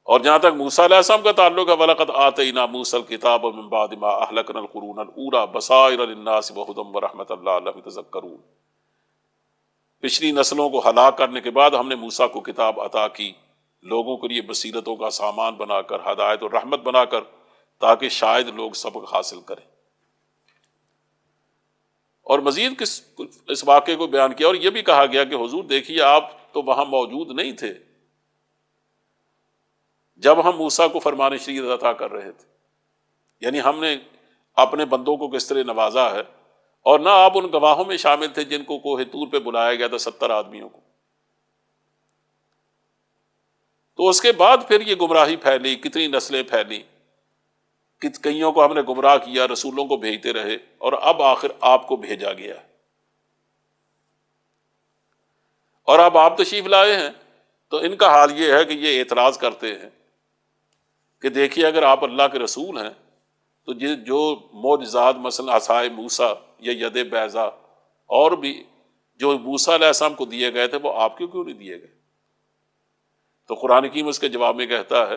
اور جہاں تک موسیٰ علیہ السلام کا تعلق ہے وَلَقَدْ آتَيْنَا مُوسَى الْكِتَابَ مِن بَعْدِ مَا أَهْلَكْنَا الْقُرُونَ الْأُولَىٰ بَصَائِرَ لِلنَّاسِ وَهُدًى وَرَحْمَةً لَّعَلَّهُمْ يَتَذَكَّرُونَ، پچھلی نسلوں کو ہلاک کرنے کے بعد ہم نے موسیٰ کو کتاب عطا کی، لوگوں کے لیے بصیرتوں کا سامان بنا کر، ہدایت اور رحمت بنا کر، تاکہ شاید لوگ سبق حاصل کریں۔ اور مزید اس واقعے کو بیان کیا اور یہ بھی کہا گیا کہ حضور دیکھیے آپ تو وہاں موجود نہیں تھے جب ہم موسیٰ کو فرمان شریعت عطا کر رہے تھے، یعنی ہم نے اپنے بندوں کو کس طرح نوازا ہے، اور نہ آپ ان گواہوں میں شامل تھے جن کو کوہ طور پہ بلایا گیا تھا 70 آدمیوں کو۔ تو اس کے بعد پھر یہ گمراہی پھیلی، کتنی نسلیں پھیلی، کئیوں کو ہم نے گمراہ کیا، رسولوں کو بھیجتے رہے، اور اب آخر آپ کو بھیجا گیا، اور اب آپ تشریف لائے ہیں۔ تو ان کا حال یہ ہے کہ یہ اعتراض کرتے ہیں کہ دیکھیے اگر آپ اللہ کے رسول ہیں تو جو معجزات مثلا عصائے موسیٰ یا ید بیضا اور بھی جو موسیٰ علیہ السلام کو دیے گئے تھے وہ آپ کو کیوں نہیں دیے گئے؟ تو قرآن حکیم اس کے جواب میں کہتا ہے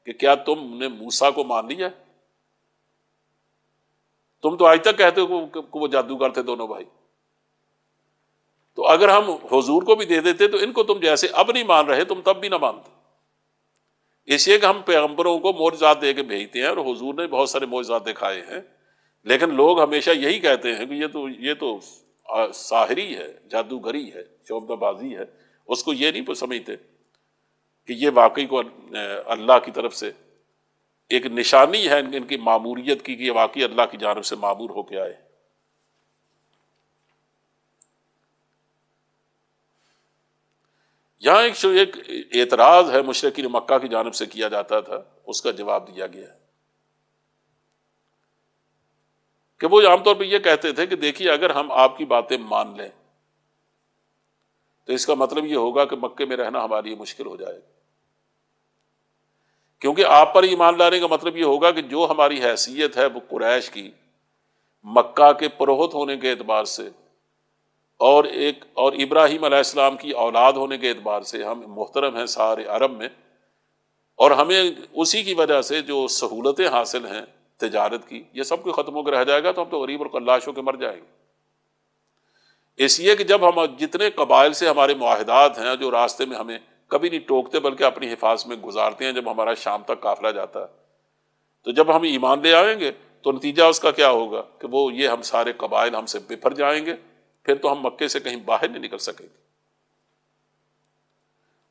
کہ کیا تم نے موسیٰ کو مان لیا؟ تم تو آج تک کہتے ہو کہ وہ جادوگر تھے دونوں بھائی، تو اگر ہم حضور کو بھی دے دیتے تو ان کو تم جیسے اب نہیں مان رہے تم تب بھی نہ مانتے۔ اس لیے کہ ہم پیغمبروں کو معجزات دے کے بھیجتے ہیں، اور حضور نے بہت سارے معجزات دکھائے ہیں، لیکن لوگ ہمیشہ یہی کہتے ہیں کہ یہ تو ساحری ہے، جادوگری ہے، شعبدہ بازی ہے، اس کو یہ نہیں سمجھتے کہ یہ واقعی کو اللہ کی طرف سے ایک نشانی ہے ان کی ماموریت کی، کہ یہ واقعی اللہ کی جانب سے مامور ہو کے آئے۔ یہاں ایک اعتراض ہے مشرکین مکہ کی جانب سے کیا جاتا تھا، اس کا جواب دیا گیا ہے کہ وہ عام طور پہ یہ کہتے تھے کہ دیکھیے اگر ہم آپ کی باتیں مان لیں تو اس کا مطلب یہ ہوگا کہ مکے میں رہنا ہمارے لیے مشکل ہو جائے گا، کیونکہ آپ پر ایمان لانے کا مطلب یہ ہوگا کہ جو ہماری حیثیت ہے وہ قریش کی، مکہ کے پروہت ہونے کے اعتبار سے اور ابراہیم علیہ السلام کی اولاد ہونے کے اعتبار سے ہم محترم ہیں سارے عرب میں، اور ہمیں اسی کی وجہ سے جو سہولتیں حاصل ہیں تجارت کی، یہ سب کچھ ختم ہو کے رہ جائے گا تو ہم تو غریب اور قلاش ہو کے مر جائیں گے۔ اس لیے کہ جب ہم جتنے قبائل سے ہمارے معاہدات ہیں جو راستے میں ہمیں کبھی نہیں ٹوکتے بلکہ اپنی حفاظت میں گزارتے ہیں، جب ہمارا شام تک قافلہ جاتا ہے تو جب ہم ایمان لے آئیں گے تو نتیجہ اس کا کیا ہوگا کہ یہ ہم سارے قبائل ہم سے بپھر جائیں گے، پھر تو ہم مکے سے کہیں باہر نہیں نکل سکیں گے۔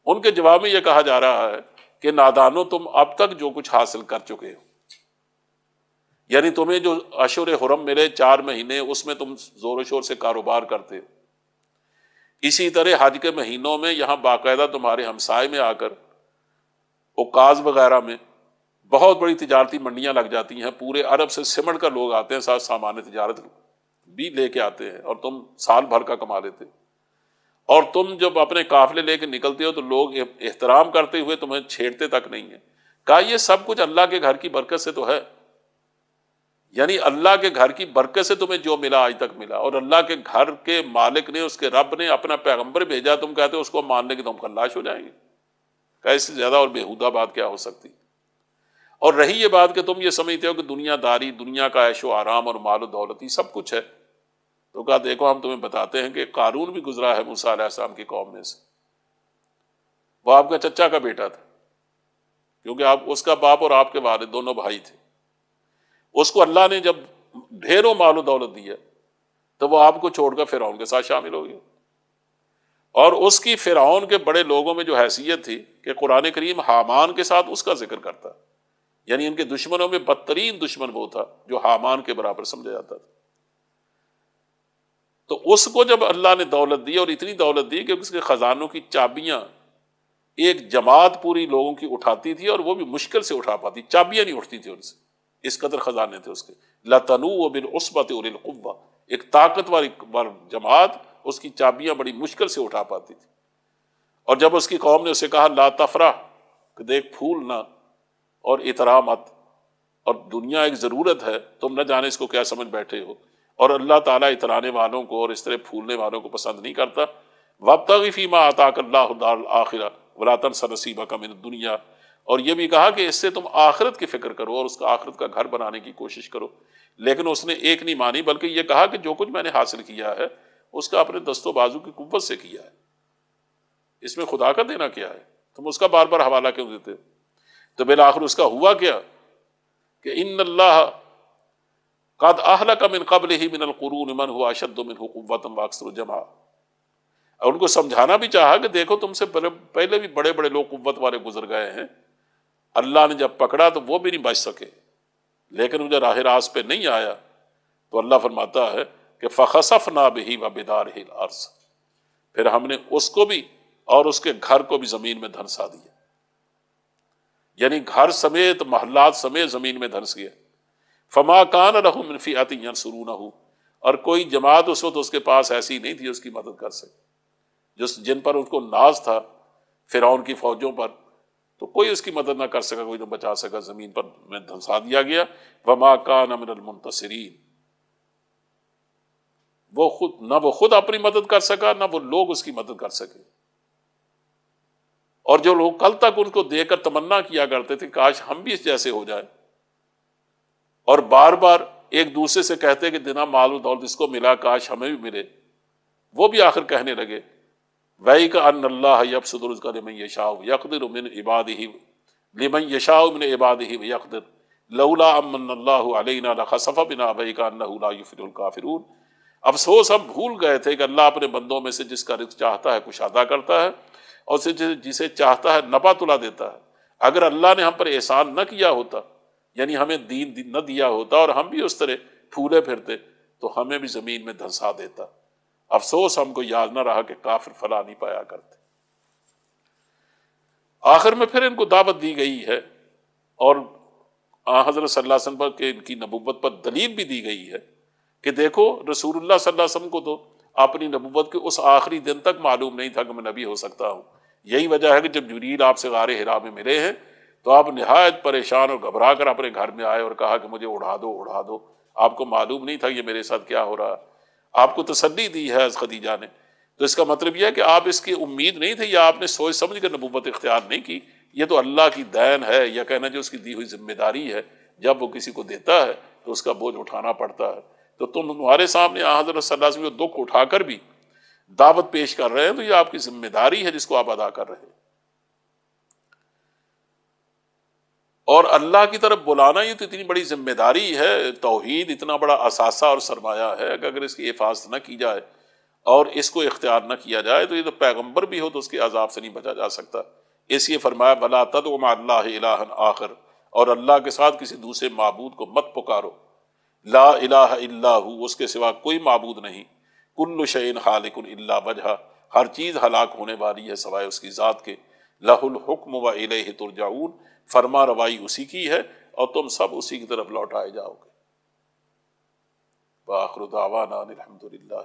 ان کے جواب میں یہ کہا جا رہا ہے کہ نادانو، تم اب تک جو کچھ حاصل کر چکے ہو، یعنی تمہیں جو اشہر حرم ملے 4 مہینے، اس میں تم زور و شور سے کاروبار کرتے ہو، اسی طرح حج کے مہینوں میں یہاں باقاعدہ تمہارے ہمسائے میں آ کر اوقاز وغیرہ میں بہت بڑی تجارتی منڈیاں لگ جاتی ہیں، پورے عرب سے سمٹ کر لوگ آتے ہیں، ساتھ سامان تجارت بھی لے کے آتے ہیں، اور تم سال بھر کا کما لیتے، اور تم جب اپنے قافلے لے کے نکلتے ہو تو لوگ احترام کرتے ہوئے تمہیں چھیڑتے تک نہیں ہیں۔ کہا یہ سب کچھ اللہ کے گھر کی برکت سے تو ہے، یعنی اللہ کے گھر کی برکت سے تمہیں جو ملا آج تک ملا، اور اللہ کے گھر کے مالک نے، اس کے رب نے اپنا پیغمبر بھیجا، تم کہتے ہو اس کو ماننے کے تم خلاش ہو جائیں گے؟ کہا اس سے زیادہ اور بیہودہ بات کیا ہو سکتی؟ اور رہی یہ بات کہ تم یہ سمجھتے ہو کہ دنیا داری، دنیا کا عیش و آرام اور مال و دولت یہ سب کچھ ہے، تو کہا دیکھو ہم تمہیں بتاتے ہیں کہ قارون بھی گزرا ہے موسیٰ علیہ السلام کی قوم میں سے، وہ آپ کا چچا کا بیٹا تھا، کیونکہ آپ اس کا باپ اور آپ کے والد دونوں بھائی تھے۔ اس کو اللہ نے جب ڈھیروں مال و دولت دیا تو وہ آپ کو چھوڑ کر فرعون کے ساتھ شامل ہو گیا، اور اس کی فرعون کے بڑے لوگوں میں جو حیثیت تھی کہ قرآن کریم حامان کے ساتھ اس کا ذکر کرتا، یعنی ان کے دشمنوں میں بدترین دشمن وہ تھا جو حامان کے برابر سمجھا جاتا تھا۔ تو اس کو جب اللہ نے دولت دی، اور اتنی دولت دی کہ اس کے خزانوں کی چابیاں ایک جماعت پوری لوگوں کی اٹھاتی تھی، اور وہ بھی مشکل سے اٹھا پاتی، چابیاں نہیں اٹھتی تھی ان سے، اس قدر خزانے تھے اس کے۔ لَتَنُوءُ بِالْعُصْبَةِ أُولِي الْقُوَّةِ، ایک طاقتور جماعت اس کی چابیاں بڑی مشکل سے اٹھا پاتی تھی۔ اور جب اس کی قوم نے اسے کہا لا تفرح، کہ دیکھ پھول نہ اور اترا مت، اور دنیا ایک ضرورت ہے، تم نہ جانے اس کو کیا سمجھ بیٹھے ہو، اور اللہ تعالیٰ اترانے والوں کو اور اس طرح پھولنے والوں کو پسند نہیں کرتا۔ وَابْتَغِ فِي مَا آتَاكَ اللَّهُ الدَّارَ الْآخِرَةَ وَلَا تَنْسَ نَصِيبَكَ مِنَ الدُّنْيَا، اور یہ بھی کہا کہ اس سے تم آخرت کی فکر کرو اور اس کا آخرت کا گھر بنانے کی کوشش کرو۔ لیکن اس نے ایک نہیں مانی، بلکہ یہ کہا کہ جو کچھ میں نے حاصل کیا ہے اس کا اپنے دست و بازو کی قوت سے کیا ہے، اس میں خدا کا دینا کیا ہے، تم اس کا بار بار حوالہ کیوں دیتے؟ تو بالآخر اس کا ہوا کیا کہ ان اللہ قد اہلک من قبلہ من القرون من هو اشد منہ قوۃ واکثر جمعا، اور ان کو سمجھانا بھی چاہا کہ دیکھو تم سے پہلے بھی بڑے بڑے لوگ قوت والے گزر گئے ہیں، اللہ نے جب پکڑا تو وہ بھی نہیں بچ سکے، لیکن وہ جو راہ راست پہ نہیں آیا تو اللہ فرماتا ہے کہ فَخَسَفْنَا بِهِ وَبِدَارِهِ الْأَرْضِ، پھر ہم نے اس کو بھی اور اس کے گھر کو بھی زمین میں دھنسا دیا، یعنی گھر سمیت محلات سمیت زمین میں دھنس گیا۔ فَمَا كَانَ لَهُ مِنْ فِئَةٍ يَنْصُرُونَهُ، اور کوئی جماعت اس وقت اس کے پاس ایسی نہیں تھی اس کی مدد کر سکے، جن پر اس کو ناز تھا فرعون کی فوجوں پر، تو کوئی اس کی مدد نہ کر سکا، کوئی نہ بچا سکا، زمین پر میں دھنسا دیا گیا۔ وَمَا كَانَ مِنَ الْمُنْتَصِرِينَ، وہ خود اپنی مدد کر سکا، نہ وہ لوگ اس کی مدد کر سکے۔ اور جو لوگ کل تک ان کو دیکھ کر تمنا کیا کرتے تھے کاش ہم بھی اس جیسے ہو جائیں، اور بار بار ایک دوسرے سے کہتے کہ دینا مال و دولت اس کو ملا، کاش ہمیں بھی ملے، وہ بھی آخر کہنے لگے وَإِكَأَنَّ اللَّهَ يَبْسُطُ الرِّزْقَ لِمَن يَشَاءُ وَيَقْدِرُ مِنْ عِبَادِهِ لِمَن يَشَاءُ مِنْ عِبَادِهِ وَيَقْدِرُ لَوْلَا أَمَّنَّ اللَّهُ عَلَيْنَا لَخَسَفَ بِنَا وَيَكَأَنَّهُ لَا يُفْلِحُ الْكَافِرُونَ۔ افسوس ہم بھول گئے تھے کہ اللہ اپنے بندوں میں سے جس کا رزق چاہتا ہے کشادہ کرتا ہے، اور جسے چاہتا ہے نپا تلا دیتا ہے۔ اگر اللہ نے ہم پر احسان نہ کیا ہوتا، یعنی ہمیں دین نہ دیا ہوتا اور ہم بھی اس طرح پھولے پھرتے، تو ہمیں بھی زمین میں دھنسا دیتا۔ افسوس ہم کو یاد نہ رہا کہ کافر فلا نہیں پایا کرتے۔ آخر میں پھر ان کو دعوت دی گئی ہے، اور حضرت صلی اللہ علیہ وسلم پر کہ ان کی نبوت پر دلیل بھی دی گئی ہے کہ دیکھو رسول اللہ صلی اللہ علیہ وسلم کو تو اپنی نبوت کے اس آخری دن تک معلوم نہیں تھا کہ میں نبی ہو سکتا ہوں۔ یہی وجہ ہے کہ جب جبریل آپ سے غار حرا میں ملے ہیں تو آپ نہایت پریشان اور گھبرا کر اپنے گھر میں آئے اور کہا کہ مجھے اڑا دو اڑا دو، آپ کو معلوم نہیں تھا یہ میرے ساتھ کیا ہو رہا۔ آپ کو تسلی دی ہے حضرت خدیجہ نے، تو اس کا مطلب یہ ہے کہ آپ اس کی امید نہیں تھی یا آپ نے سوچ سمجھ کر نبوت اختیار نہیں کی، یہ تو اللہ کی دین ہے، یا کہنا جو اس کی دی ہوئی ذمہ داری ہے، جب وہ کسی کو دیتا ہے تو اس کا بوجھ اٹھانا پڑتا ہے۔ تو تمہارے سامنے حضرت صلی اللہ علیہ وسلم دکھ اٹھا کر بھی دعوت پیش کر رہے ہیں، تو یہ آپ کی ذمہ داری ہے جس کو آپ ادا کر رہے ہیں۔ اور اللہ کی طرف بلانا یہ تو اتنی بڑی ذمہ داری ہے، توحید اتنا بڑا اثاثہ اور سرمایہ ہے کہ اگر اس کی حفاظت نہ کی جائے اور اس کو اختیار نہ کیا جائے تو یہ تو پیغمبر بھی ہو تو اس کے عذاب سے نہیں بچا جا سکتا۔ اس لیے فرمایا بلا تدع مع اللہ الہا آخر، اور اللہ کے ساتھ کسی دوسرے معبود کو مت پکارو۔ لا الہ الا ہو، اس کے سوا کوئی معبود نہیں۔ کل شیء خالق الا وجہہ، ہر چیز ہلاک ہونے والی ہے سوائے اس کی ذات کے۔ لہ الحکم و الیہ ترجعون، فرما روائی اسی کی ہے اور تم سب اسی کی طرف لوٹائے جاؤ گے۔ وآخر دعوانا الحمد للہ۔